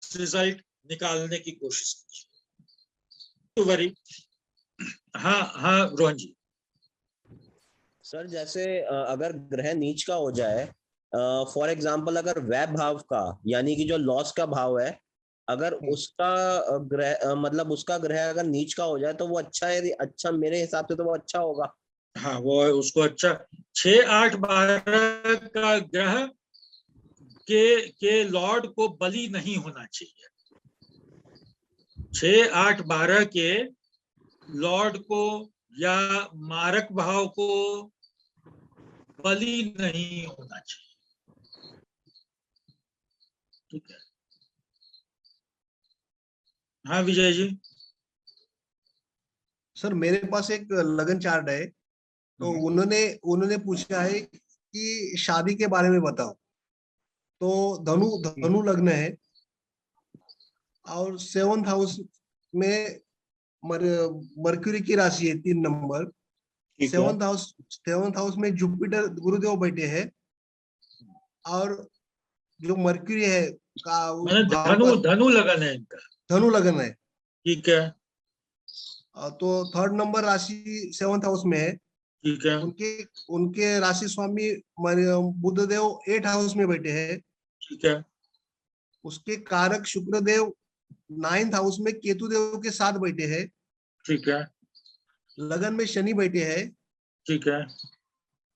रिजल्ट निकालने की कोशिश कीजिए। वरी हाँ रोहन जी। सर जैसे अगर ग्रह नीच का हो जाए, फॉर एग्जांपल अगर वै भाव का यानी कि जो लॉस का भाव है, अगर उसका ग्रह मतलब उसका ग्रह अगर नीच का हो जाए तो वो अच्छा है? अच्छा, मेरे हिसाब से तो वो अच्छा होगा। हाँ, वो उसको अच्छा 6, 8, 12 का ग्रह के लॉर्ड को बलि नहीं होना चाहिए। 6, 8, 12 के लॉर्ड को या मारक भाव को बलि नहीं होना चाहिए। ठीक है। हाँ विजय जी। सर मेरे पास एक लगन चार्ट है, तो उन्होंने पूछा है कि शादी के बारे में बताओ। तो धनु लग्न है और 7th हाउस में मरक्यूरी की राशि है 3 नंबर। 7th हाउस में जुपिटर गुरुदेव बैठे हैं, और जो मरक्यूरी है का धनु लगन है इनका। धनु लगन है। ठीक है। तो 3rd नंबर राशि 7th हाउस में है। ठीक है। उनके राशि स्वामी बुधदेव 8th हाउस में बैठे हैं। ठीक है। उसके कारक शुक्रदेव 9th हाउस में केतु देव के साथ बैठे हैं। ठीक है। लगन में शनि बैठे हैं। ठीक है।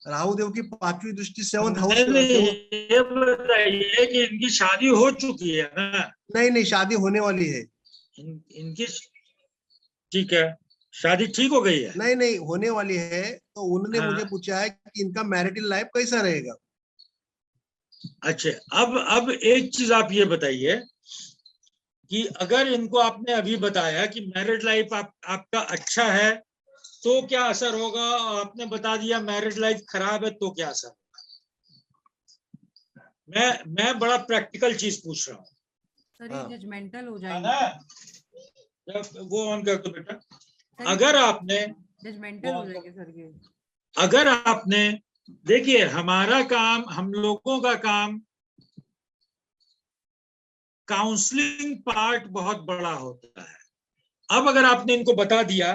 राहु देव की 5वीं दृष्टि 7th हाउस। ये बताइए कि इनकी शादी हो चुकी है ना? नहीं, शादी होने वाली है इनकी। ठीक है, शादी ठीक हो गई है? नहीं होने वाली है। तो उन्होंने मुझे पूछा है कि इनका मैरिटल लाइफ कैसा रहेगा। अच्छा, अब एक चीज आप ये बताइए कि अगर इनको आपने अभी बताया कि मैरिड लाइफ आपका अच्छा है तो क्या असर होगा, और आपने बता दिया मैरिड लाइफ खराब है तो क्या असर होगा? मैं बड़ा प्रैक्टिकल चीज पूछ रहा हूँ। सर ये जजमेंटल हो जाएगा ना? वो ऑन कर दो बेटा। अगर आपने जजमेंटल हो जाएंगे सर ये। अगर आपने, देखिए हमारा काम, हम लोगों का काम काउंसलिंग पार्ट बहुत बड़ा होता है। अब अगर आपने इनको बता दिया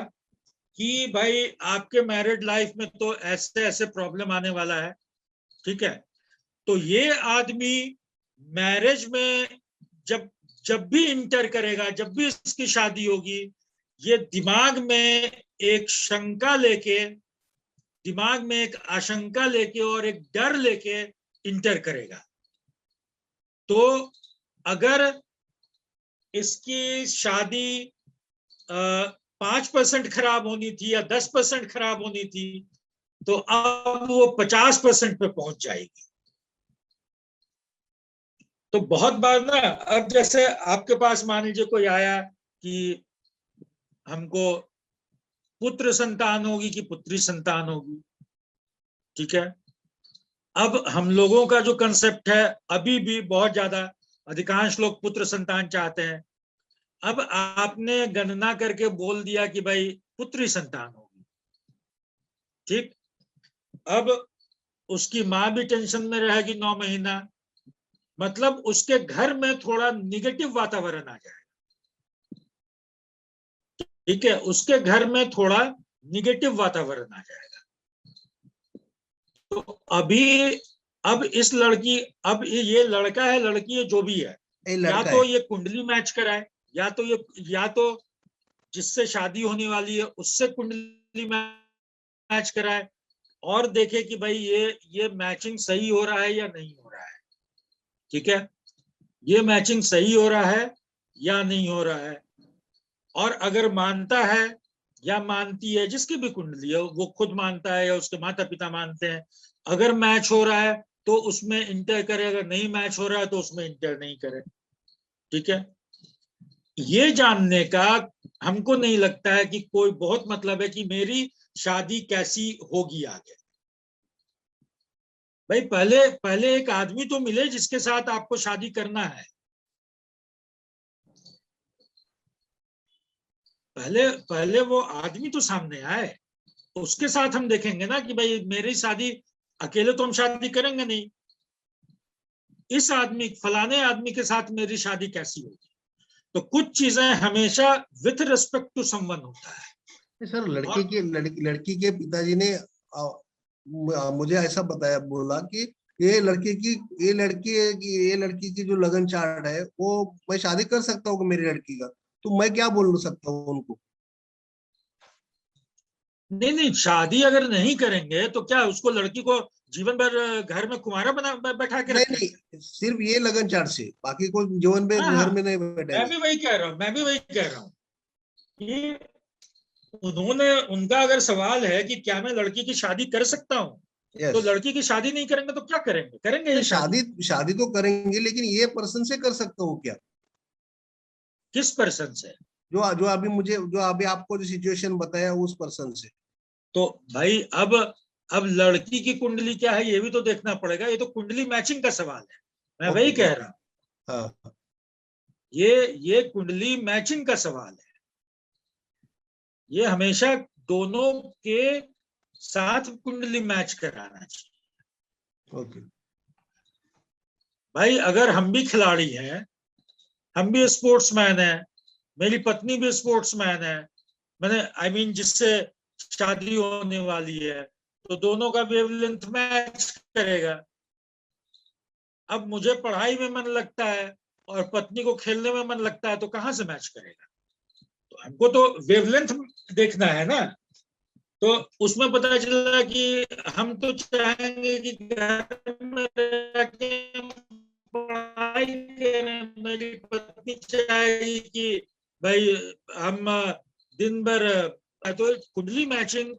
कि भाई आपके मैरिड लाइफ में तो ऐसे ऐसे प्रॉब्लम आने वाला है, ठीक है, तो ये आदमी मैरिज में जब भी इंटर करेगा, जब भी इसकी शादी होगी, ये दिमाग में एक शंका लेके, दिमाग में एक आशंका लेके और एक डर लेके इंटर करेगा। तो अगर इसकी शादी 5% खराब होनी थी या 10% खराब होनी थी, तो अब वो 50% पे पहुंच जाएगी। तो बहुत बार ना, अब जैसे आपके पास मान लीजिए कोई आया कि हमको पुत्र संतान होगी कि पुत्री संतान होगी, ठीक है। अब हम लोगों का जो कंसेप्ट है, अभी भी बहुत ज्यादा अधिकांश लोग पुत्र संतान चाहते हैं। अब आपने गणना करके बोल दिया कि भाई पुत्री संतान होगी, ठीक। अब उसकी माँ भी टेंशन में रहेगी 9 महीना, मतलब उसके घर में थोड़ा निगेटिव वातावरण आ जाएगा, ठीक है, उसके घर में थोड़ा निगेटिव वातावरण आ जाएगा। तो अब इस लड़की, अब ये लड़का है लड़की है जो भी है, या तो ये कुंडली मैच कराए, या तो जिससे शादी होने वाली है उससे कुंडली मैच कराए, और देखे कि भाई ये मैचिंग सही हो रहा है या नहीं हो रहा है। ठीक है, ये मैचिंग सही हो रहा है या नहीं हो रहा है। और अगर मानता है या मानती है, जिसकी भी कुंडली है, वो खुद मानता है या उसके माता पिता मानते हैं, अगर मैच हो रहा है तो उसमें इंटर करे, अगर नहीं मैच हो रहा है तो उसमें इंटर नहीं करे। ठीक है, ये जानने का हमको नहीं लगता है कि कोई बहुत मतलब है कि मेरी शादी कैसी होगी आगे। भाई पहले एक आदमी तो मिले जिसके साथ आपको शादी करना है। पहले वो आदमी तो सामने आए, उसके साथ हम देखेंगे ना कि भाई मेरी शादी, अकेले तो हम शादी करेंगे नहीं, इस आदमी, फलाने आदमी के साथ मेरी शादी कैसी होगी। तो कुछ चीजें हमेशा विथ रिस्पेक्ट टू समवन होता है। सर लड़की के पिताजी ने मुझे ऐसा बताया, बोला कि ये लड़की की जो लगन चार्ट है वो मैं शादी कर सकता हूँ मेरी लड़की का, तो मैं क्या बोल सकता हूँ उनको? नहीं, शादी अगर नहीं करेंगे तो क्या उसको, लड़की को जीवन भर घर में कुंवारा बैठा के रखेंगे? नहीं, सिर्फ ये लगन चार्ट से, बाकी कोई जीवन में हाँ, घर में नहीं बैठेगा। मैं भी वही कह रहा हूँ कि उनका अगर सवाल है कि क्या मैं लड़की की शादी कर सकता हूँ, तो लड़की की शादी नहीं करेंगे तो क्या करेंगे ये शादी तो करेंगे, लेकिन ये पर्सन से कर सकता हूँ क्या? किस पर्सन से? जो अभी आपको जो सिचुएशन बताया उस पर्सन से। तो भाई अब लड़की की कुंडली क्या है ये भी तो देखना पड़ेगा। ये तो कुंडली मैचिंग का सवाल है, मैं वही कह रहा हूँ। हाँ, ये कुंडली मैचिंग का सवाल है। ये हमेशा दोनों के साथ कुंडली मैच कराना चाहिए। ओके। भाई अगर हम भी खिलाड़ी हैं, हम भी स्पोर्ट्समैन हैं, मेरी पत्नी भी स्पोर्ट्समैन है, मैंने जिससे शादी होने वाली है, तो दोनों का वेवलेंथ मैच करेगा। अब मुझे पढ़ाई में मन लगता है और पत्नी को खेलने में मन लगता है, तो कहां से मैच करेगा? तो हमको तो वेवलेंथ देखना है ना। तो उसमें पता चला कि हम तो चाहेंगे कि घर में रह के पढ़ाई करें, मेरी पत्नी चाहेगी कि भाई हम दिन भर, तो कुंडली मैचिंग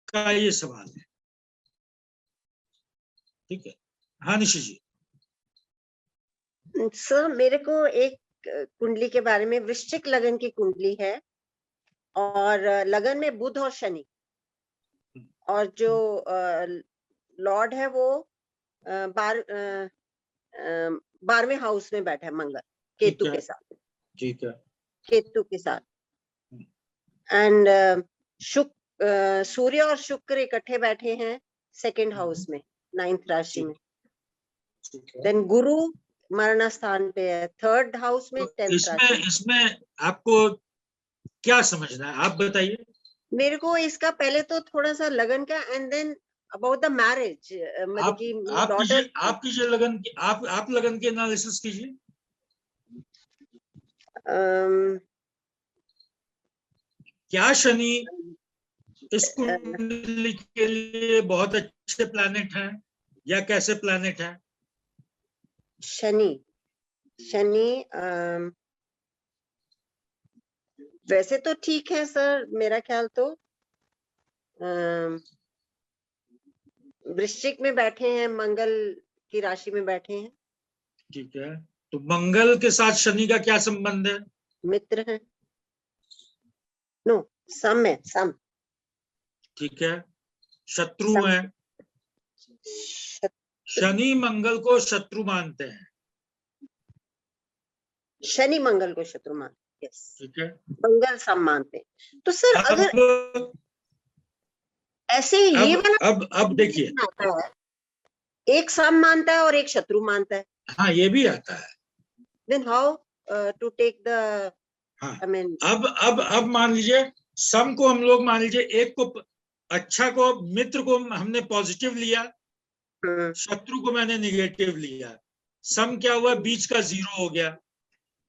का ये सवाल है। ठीक है, हाँ निशि जी। सर मेरे को एक कुंडली के बारे में, वृश्चिक लगन की कुंडली है और लगन में बुध और शनि, और जो लॉर्ड है वो 12वें हाउस में बैठा है, मंगल केतु के साथ। ठीक है, केतु के साथ। एंड सूर्य और शुक्र इकट्ठे बैठे हैं सेकंड हाउस में, 9th राशि में। देन गुरु मरण स्थान पे है 3rd हाउस में, 10th राशि में। इसमें आपको क्या समझना है, आप बताइए। मेरे को इसका पहले तो थोड़ा सा लगन का, and then about the marriage, मतलब कि डॉटर। आप कीजिए लगन की, आप लगन की एनालिसिस कीजिए। क्या शनि इस कुंडली के लिए बहुत अच्छे प्लैनेट हैं या कैसे प्लैनेट हैं? शनि वैसे तो ठीक है सर, मेरा ख्याल तो वृश्चिक में बैठे हैं, मंगल की राशि में बैठे हैं। ठीक है, तो मंगल के साथ शनि का क्या संबंध है? मित्र है, नो सम है, सम। ठीक है, शत्रु है। शनि मंगल को शत्रु मानते हैं। शनि मंगल को शत्रु मानते हैं, यस। ठीक है, मंगल सम मानते हैं। तो सर अगर ऐसे ये वाला अब देखिए, एक सम मानता है और एक शत्रु मानता है, हाँ ये भी आता है। Then how to take the, हाँ, आई मीन अब मान लीजिए सम को हम लोग मान लीजिए, एक को अच्छा को, मित्र को हमने पॉजिटिव लिया, शत्रु को मैंने निगेटिव लिया। सम क्या हुआ, बीच का 0 हो गया।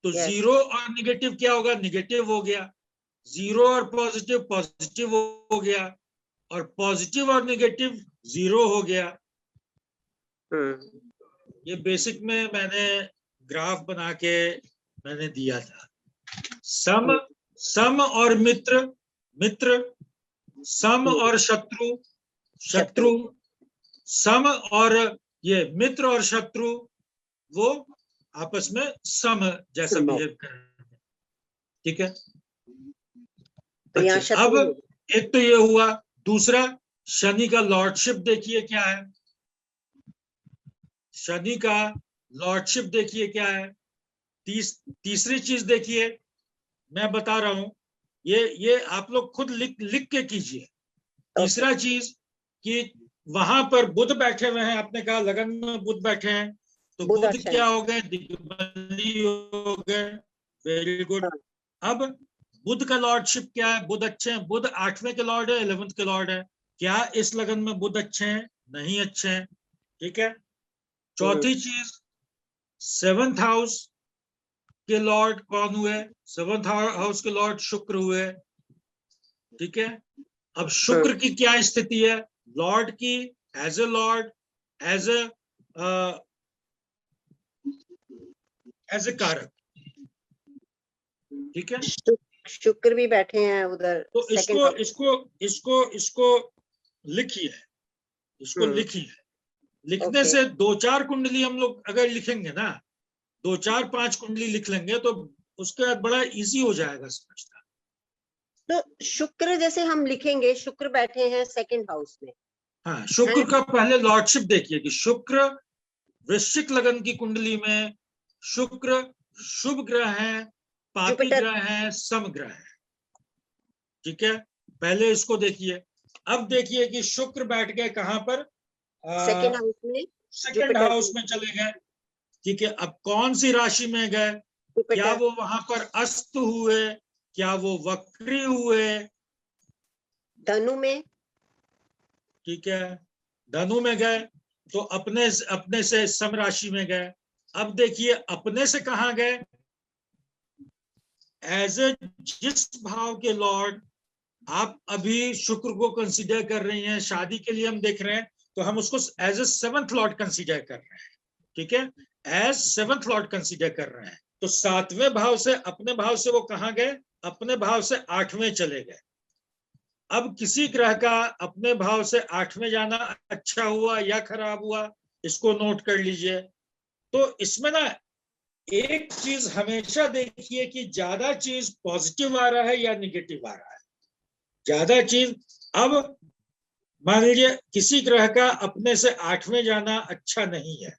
तो Yes. 0 और निगेटिव क्या होगा, निगेटिव हो गया। 0 और पॉजिटिव, पॉजिटिव हो गया। और पॉजिटिव और नेगेटिव 0 हो गया। ये बेसिक में मैंने ग्राफ बना के मैंने दिया था। सम और मित्र, सम और शत्रु, सम और ये मित्र और शत्रु वो आपस में सम जैसा बिहेव कर रहे हैं। ठीक है। तो यहाँ अच्छा, शत्रु अब एक तो ये हुआ, दूसरा शनि का लॉर्डशिप देखिए क्या है। शनि का लॉर्डशिप देखिए क्या है। तीसरी चीज देखिए, मैं बता रहा हूं, ये आप लोग खुद लिख के कीजिए। तीसरा चीज कि वहां पर बुध बैठे हुए हैं, आपने कहा लगन में बुध बैठे हैं, तो बुध और बुध शनि। क्या हो गए, दिग्बंधी हो गए। Very good. अब बुध का लॉर्डशिप क्या है, बुध अच्छे हैं, बुध 8वें के लॉर्ड है, 11th के लॉर्ड है। क्या इस लगन में बुध अच्छे हैं? नहीं अच्छे हैं। ठीक है। चौथी चीज, 7th हाउस के लॉर्ड कौन हुए? 7th हाउस के लॉर्ड शुक्र हुए। ठीक है। अब शुक्र की क्या स्थिति है? लॉर्ड की as a lord, as a कारक। ठीक है। शुक्र भी बैठे हैं उधर। तो इसको लिखिए, इसको लिखिए। लिखने से 2-4 कुंडली हम लोग अगर लिखेंगे ना, 2-4-5 कुंडली लिख लेंगे तो उसके बाद बड़ा इजी हो जाएगा समझना। तो शुक्र जैसे हम लिखेंगे, शुक्र बैठे हैं 2nd हाउस में। हाँ, शुक्र का पहले लॉर्डशिप देखिए कि शुक्र वृश्चिक लगन की कुंडली में शुक्र शुभ ग्रह है, पापी ग्रह है, सम ग्रह है। ठीक है, पहले इसको देखिए। अब देखिए कि शुक्र बैठ गए कहां पर? 2nd हाउस में, 2nd हाउस में चले गए। ठीक है। अब कौन सी राशि में गए? क्या वो वहां पर अस्त हुए? क्या वो वक्री हुए? धनु में। ठीक है, धनु में गए तो अपने से सम राशि में गए। अब देखिए अपने से कहां गए? एज ए जिस भाव के लॉर्ड आप अभी शुक्र को कंसीडर कर रही हैं, शादी के लिए हम देख रहे हैं, तो हम उसको as a 7th Lord consider कर रहे हैं। ठीक है, एज 7th लॉर्ड कंसीडर कर रहे हैं। तो 7वें भाव से, अपने भाव से वो कहां गए? अपने भाव से 8वें चले गए। अब किसी ग्रह का अपने भाव से 8वें जाना अच्छा हुआ या खराब हुआ, इसको नोट कर लीजिए। तो इसमें ना एक चीज हमेशा देखिए कि ज्यादा चीज पॉजिटिव आ रहा है या निगेटिव आ रहा है। ज्यादा चीज, अब मान लीजिए किसी ग्रह का अपने से 8वें जाना अच्छा नहीं है।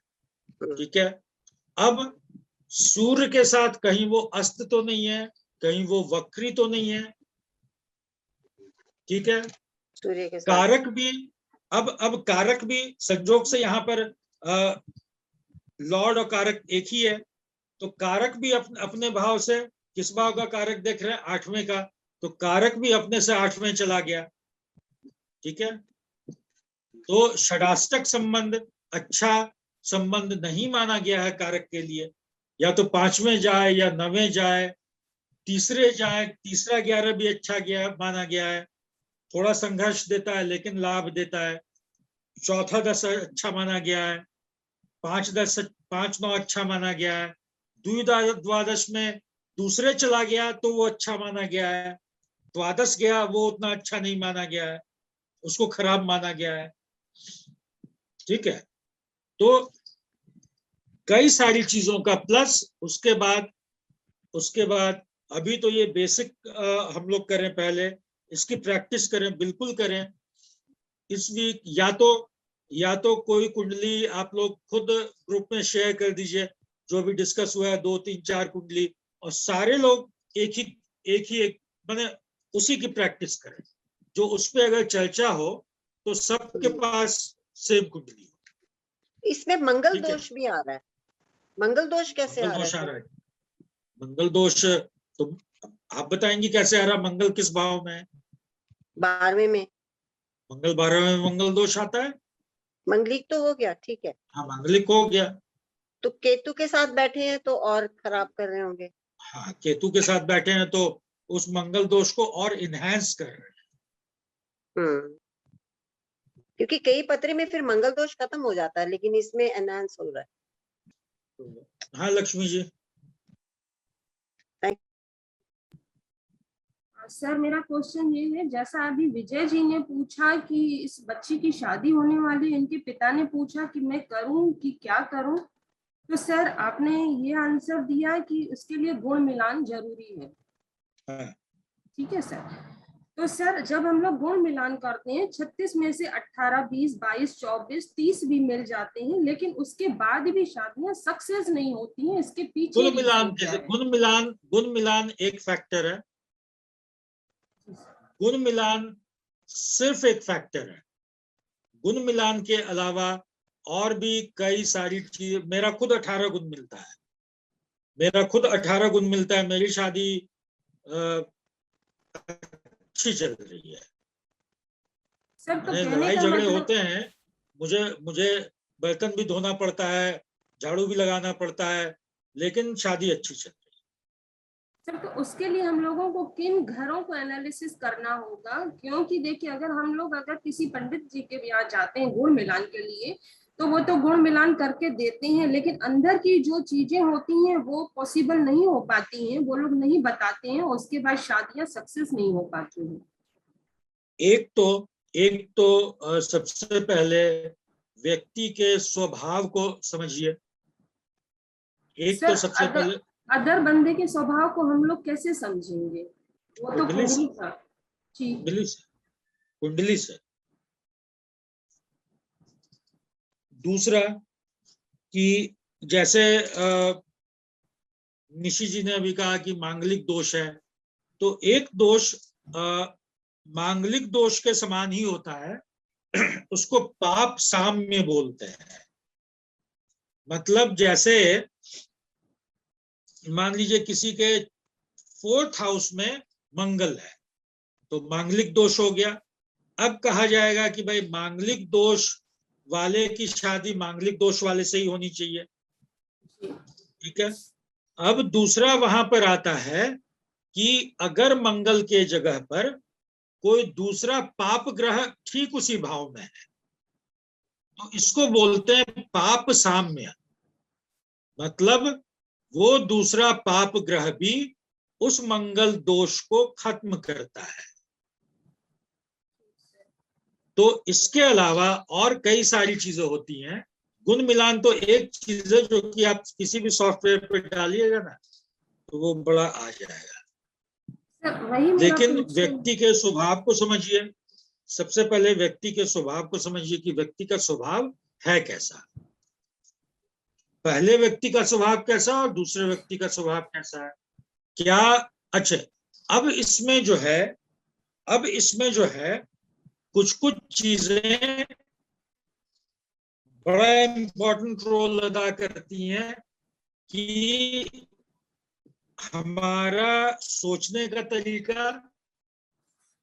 ठीक है। अब सूर्य के साथ कहीं वो अस्त तो नहीं है, कहीं वो वक्री तो नहीं है। ठीक है। सूर्य के साथ कारक भी, अब कारक भी संजोग से यहाँ पर लॉर्ड और कारक एक ही है, तो कारक भी अपने भाव से, किस भाव का कारक देख रहे हैं? 8वें का, तो कारक भी अपने से 8वें चला गया। ठीक है। तो षडाष्टक संबंध अच्छा संबंध नहीं माना गया है कारक के लिए। या तो 5वें जाए या 9वें जाए, तीसरे जाए, तीसरा 11 भी अच्छा गया माना गया है। थोड़ा संघर्ष देता है लेकिन लाभ देता है। चौथा 10 अच्छा माना गया है। 5-9 अच्छा माना गया है। द्वादश में दूसरे चला गया तो वो अच्छा माना गया है। द्वादश गया वो उतना अच्छा नहीं माना गया है, उसको खराब माना गया है। ठीक है। तो कई सारी चीजों का प्लस, उसके बाद अभी तो ये बेसिक हम लोग करें, पहले इसकी प्रैक्टिस करें, बिल्कुल करें। इस वीक या तो कोई कुंडली आप लोग खुद ग्रुप में शेयर कर दीजिए, जो भी डिस्कस हुआ है 2-3-4 कुंडली, और सारे लोग एक माने उसी की प्रैक्टिस करें। जो उस पर अगर चर्चा हो तो सबके पास सेम कुंडली हो। इसमें मंगल दोष भी आ रहा है। मंगल दोष कैसे आ रहा है? मंगल दोष तो आप बताएंगे कैसे आ रहा? मंगल किस भाव में है? 12वें में। मंगल 12वें में मंगल दोष आता है। मंगलिक तो हो गया, ठीक है। हाँ, मंगलिक हो गया। तो केतु के साथ बैठे हैं तो और खराब कर रहे होंगे। हाँ, केतु के साथ बैठे हैं तो उस मंगल दोष को और इनहेंस कर रहे हैं। क्योंकि कई पत्री में फिर मंगल दोष खत्म हो जाता है, लेकिन इसमें एनहांस हो रहा है। हाँ लक्ष्मी जी। सर मेरा क्वेश्चन ये है, जैसा अभी विजय जी ने पूछा कि इस बच्ची की शादी होने वाली, इनके पिता ने पूछा कि मैं करूं कि क्या करूं, तो सर आपने ये आंसर दिया कि उसके लिए गुण मिलान जरूरी है। हाँ। ठीक है सर। तो सर जब हम लोग गुण मिलान करते हैं 36 में से 18, 20, 22, 24, 30 भी मिल जाते हैं, लेकिन उसके बाद भी शादियां सक्सेस नहीं होती हैं, इसके पीछे गुण मिलान रीजन क्या कैसे? है? गुण मिलान एक फैक्टर है, गुण मिलान सिर्फ एक फैक्टर है। गुण मिलान के अलावा और भी कई सारी चीज, मेरा खुद 18 गुण मिलता है, मेरा खुद 18 गुण मिलता है, मेरी शादी अच्छी चल रही है। सर तो कहने लड़ाई का झगड़े मतलब होते हैं, मुझे बर्तन भी धोना पड़ता है, झाड़ू भी लगाना पड़ता है, लेकिन शादी अच्छी चल रही है। सर तो उसके लिए हम लोगों को किन घरों को एनालिसिस करना होगा? क्योंकि देखिए अगर किसी पंडित जी के यहाँ जाते हैं गुण मिलान के लिए, तो वो तो गुण मिलान करके देते हैं, लेकिन अंदर की जो चीजें होती हैं वो पॉसिबल नहीं हो पाती हैं, वो लोग नहीं बताते हैं, उसके बाद शादियां सक्सेस नहीं हो पाती हैं। एक तो सबसे पहले व्यक्ति के स्वभाव को समझिए। एक तो सर सबसे पहले अदर बंदे के स्वभाव को हम लोग कैसे समझेंगे? वो तो कुंडली से, कुंडली का। ठीक। कुंडली से। दूसरा कि जैसे निशी जी ने अभी कहा कि मांगलिक दोष है, तो एक दोष मांगलिक दोष के समान ही होता है, उसको पाप साम्य बोलते हैं। मतलब जैसे मान लीजिए किसी के 4th हाउस में मंगल है, तो मांगलिक दोष हो गया। अब कहा जाएगा कि भाई मांगलिक दोष वाले की शादी मांगलिक दोष वाले से ही होनी चाहिए, ठीक है। अब दूसरा वहां पर आता है कि अगर मंगल के जगह पर कोई दूसरा पाप ग्रह ठीक उसी भाव में है, तो इसको बोलते हैं पाप साम्य। मतलब वो दूसरा पाप ग्रह भी उस मंगल दोष को खत्म करता है। तो इसके अलावा और कई सारी चीजें होती हैं। गुण मिलान तो एक चीज है जो कि आप किसी भी सॉफ्टवेयर पर डालिएगा ना तो वो बड़ा आ जाएगा, लेकिन व्यक्ति के स्वभाव को समझिए। सबसे पहले व्यक्ति के स्वभाव को समझिए कि व्यक्ति का स्वभाव है कैसा, पहले व्यक्ति का स्वभाव कैसा और दूसरे व्यक्ति का स्वभाव कैसा है, क्या। अच्छा, अब इसमें जो है कुछ चीजें बड़ा इंपॉर्टेंट रोल अदा करती हैं कि हमारा सोचने का तरीका।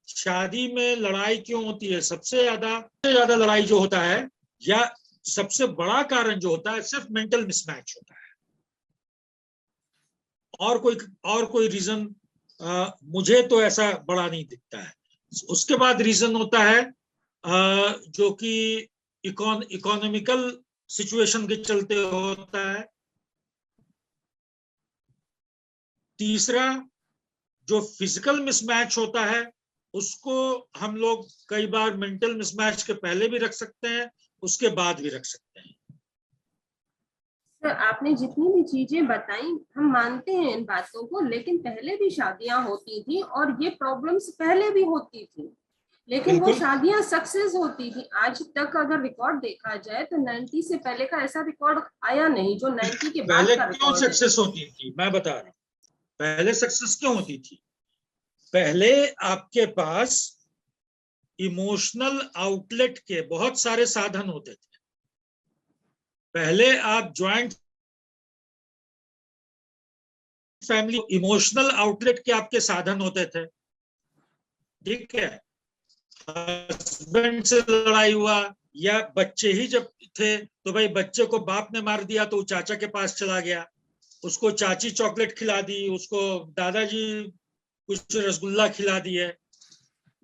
शादी में लड़ाई क्यों होती है? सबसे ज्यादा लड़ाई जो होता है या सबसे बड़ा कारण जो होता है सिर्फ मेंटल मिसमैच होता है, और कोई रीजन मुझे तो ऐसा बड़ा नहीं दिखता है। उसके बाद रीजन होता है जो कि इकोनॉमिकल सिचुएशन के चलते होता है। तीसरा जो फिजिकल मिसमैच होता है उसको हम लोग कई बार मेंटल मिसमैच के पहले भी रख सकते हैं, उसके बाद भी रख सकते हैं। सर आपने जितनी भी चीजें बताई हम मानते हैं इन बातों को, लेकिन पहले भी शादियां होती थी और ये प्रॉब्लम्स पहले भी होती थी, लेकिन वो शादियां सक्सेस होती थी। आज तक अगर रिकॉर्ड देखा जाए तो 90 से पहले का ऐसा रिकॉर्ड आया नहीं जो 90 के बाद पहले का क्यों रिकॉर्ड सक्सेस होती थी मैं बता रहा हूँ। पहले सक्सेस क्यों होती थी? पहले आपके पास इमोशनल आउटलेट के बहुत सारे साधन होते थे। पहले आप ज्वाइंट फैमिली, इमोशनल आउटलेट के आपके साधन होते थे, ठीक है। हस्बैंड से लड़ाई हुआ या बच्चे ही जब थे तो भाई बच्चे को बाप ने मार दिया तो चाचा के पास चला गया, उसको चाची चॉकलेट खिला दी, उसको दादाजी कुछ रसगुल्ला खिला दिए,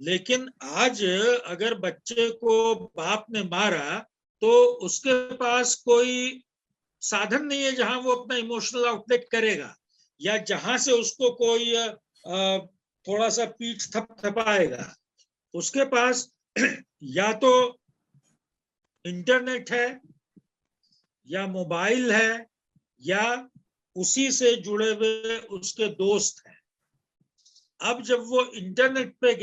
लेकिन आज अगर बच्चे को बाप ने मारा तो उसके पास कोई साधन नहीं है जहां वो अपना इमोशनल आउटलेट करेगा, या जहां से उसको कोई थोड़ा सा पीठ थपथपाएगा। उसके पास या तो इंटरनेट है, या मोबाइल है, या उसी से जुड़े हुए उसके दोस्त हैं। अब जब वो इंटरनेट पे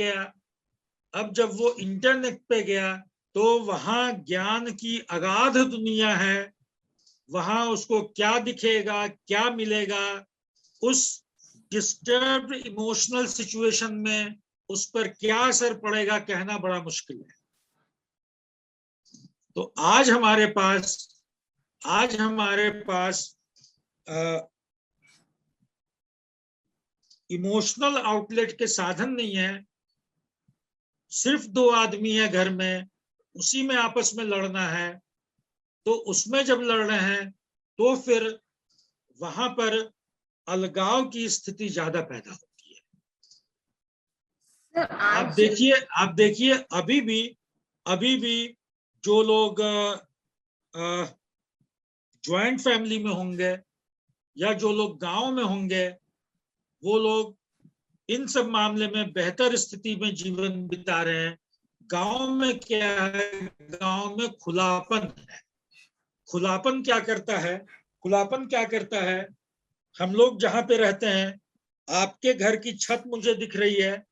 गया तो वहां ज्ञान की अगाध दुनिया है। वहां उसको क्या दिखेगा, क्या मिलेगा, उस डिस्टर्ब्ड इमोशनल सिचुएशन में उस पर क्या असर पड़ेगा कहना बड़ा मुश्किल है। तो आज हमारे पास इमोशनल आउटलेट के साधन नहीं है। सिर्फ 2 आदमी है घर में, उसी में आपस में लड़ना है। तो उसमें जब लड़ रहे हैं तो फिर वहां पर अलगाव की स्थिति ज्यादा पैदा होती है। सर, आप देखिए अभी भी जो लोग ज्वाइंट फैमिली में होंगे या जो लोग गांव में होंगे, वो लोग इन सब मामले में बेहतर स्थिति में जीवन बिता रहे हैं। गांव में क्या है, गांव में खुलापन है। खुलापन क्या करता है, हम लोग जहां पे रहते हैं, आपके घर की छत मुझे दिख रही है,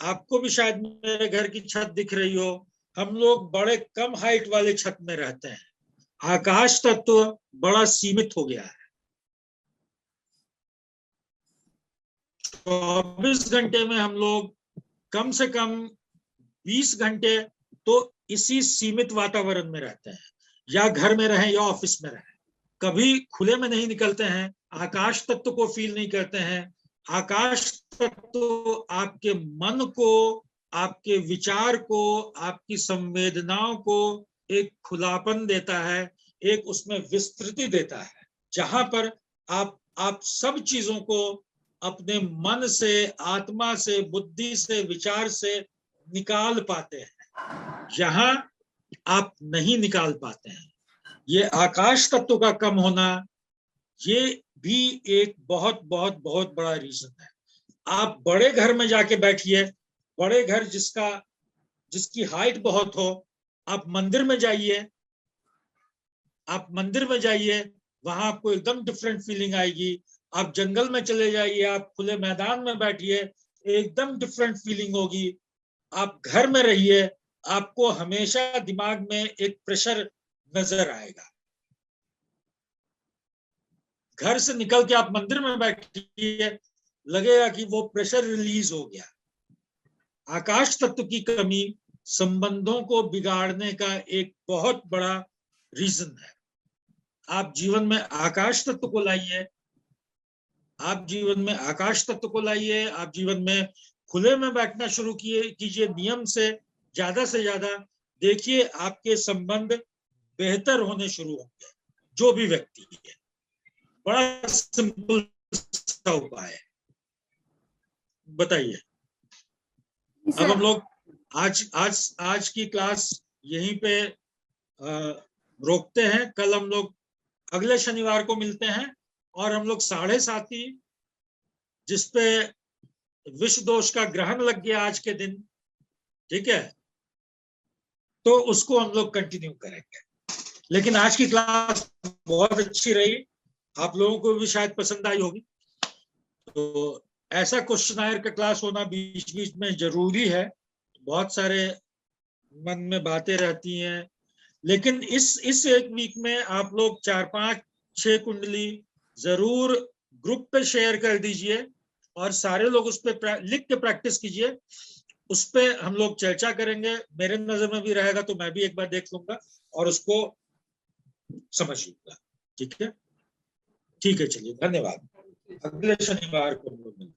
आपको भी शायद मेरे घर की छत दिख रही हो। हम लोग बड़े कम हाइट वाले छत में रहते हैं। आकाश तत्व बड़ा सीमित हो गया है। 24 घंटे में हम लोग कम से कम 20 घंटे तो इसी सीमित वातावरण में रहते हैं, या घर में रहें या ऑफिस में रहें। कभी खुले में नहीं निकलते हैं, आकाश तत्व को फील नहीं करते हैं। आकाश तत्व आपके मन को, आपके विचार को, आपकी संवेदनाओं को एक खुलापन देता है, एक उसमें विस्तृति देता है, जहां पर आप सब चीजों को अपने मन से, आत्मा से, बुद्धि से, विचार से निकाल पाते हैं। यहाँ आप नहीं निकाल पाते हैं। ये आकाश तत्व का कम होना, ये भी एक बहुत बहुत बहुत बड़ा रीजन है। आप बड़े घर में जाके बैठिए, बड़े घर जिसकी हाइट बहुत हो, आप मंदिर में जाइए, वहां आपको एकदम डिफरेंट फीलिंग आएगी। आप जंगल में चले जाइए, आप खुले मैदान में बैठिए, एकदम डिफरेंट फीलिंग होगी। आप घर में रहिए, आपको हमेशा दिमाग में एक प्रेशर नजर आएगा। घर से निकल के आप मंदिर में बैठिए, लगेगा कि वो प्रेशर रिलीज हो गया। आकाश तत्व की कमी संबंधों को बिगाड़ने का एक बहुत बड़ा रीजन है। आप जीवन में आकाश तत्व को लाइए, आप जीवन में खुले में बैठना शुरू कीजिए नियम से ज्यादा। देखिए आपके संबंध बेहतर होने शुरू होंगे। जो भी व्यक्ति है, बड़ा सिंपल सा उपाय है। बताइए। अब हम लोग आज की क्लास यहीं पे रोकते हैं। कल हम लोग अगले शनिवार को मिलते हैं, और हम लोग 7:30 जिसपे विष दोष का ग्रहण लग गया आज के दिन, ठीक है, तो उसको हम लोग कंटिन्यू करेंगे। लेकिन आज की क्लास बहुत अच्छी रही, आप लोगों को भी शायद पसंद आई होगी। तो ऐसा क्वेश्चन का क्लास होना बीच बीच में जरूरी है। बहुत सारे मन में बातें रहती हैं, लेकिन इस एक वीक में आप लोग 4, 5, 6 कुंडली जरूर ग्रुप पे शेयर कर दीजिए, और सारे लोग उस पर लिख के प्रैक्टिस कीजिए। उस पर हम लोग चर्चा करेंगे। मेरे नजर में भी रहेगा तो मैं भी एक बार देख लूंगा और उसको समझ लूंगा। ठीक है, चलिए, धन्यवाद। अगले शनिवार को हम लोग मिलते हैं।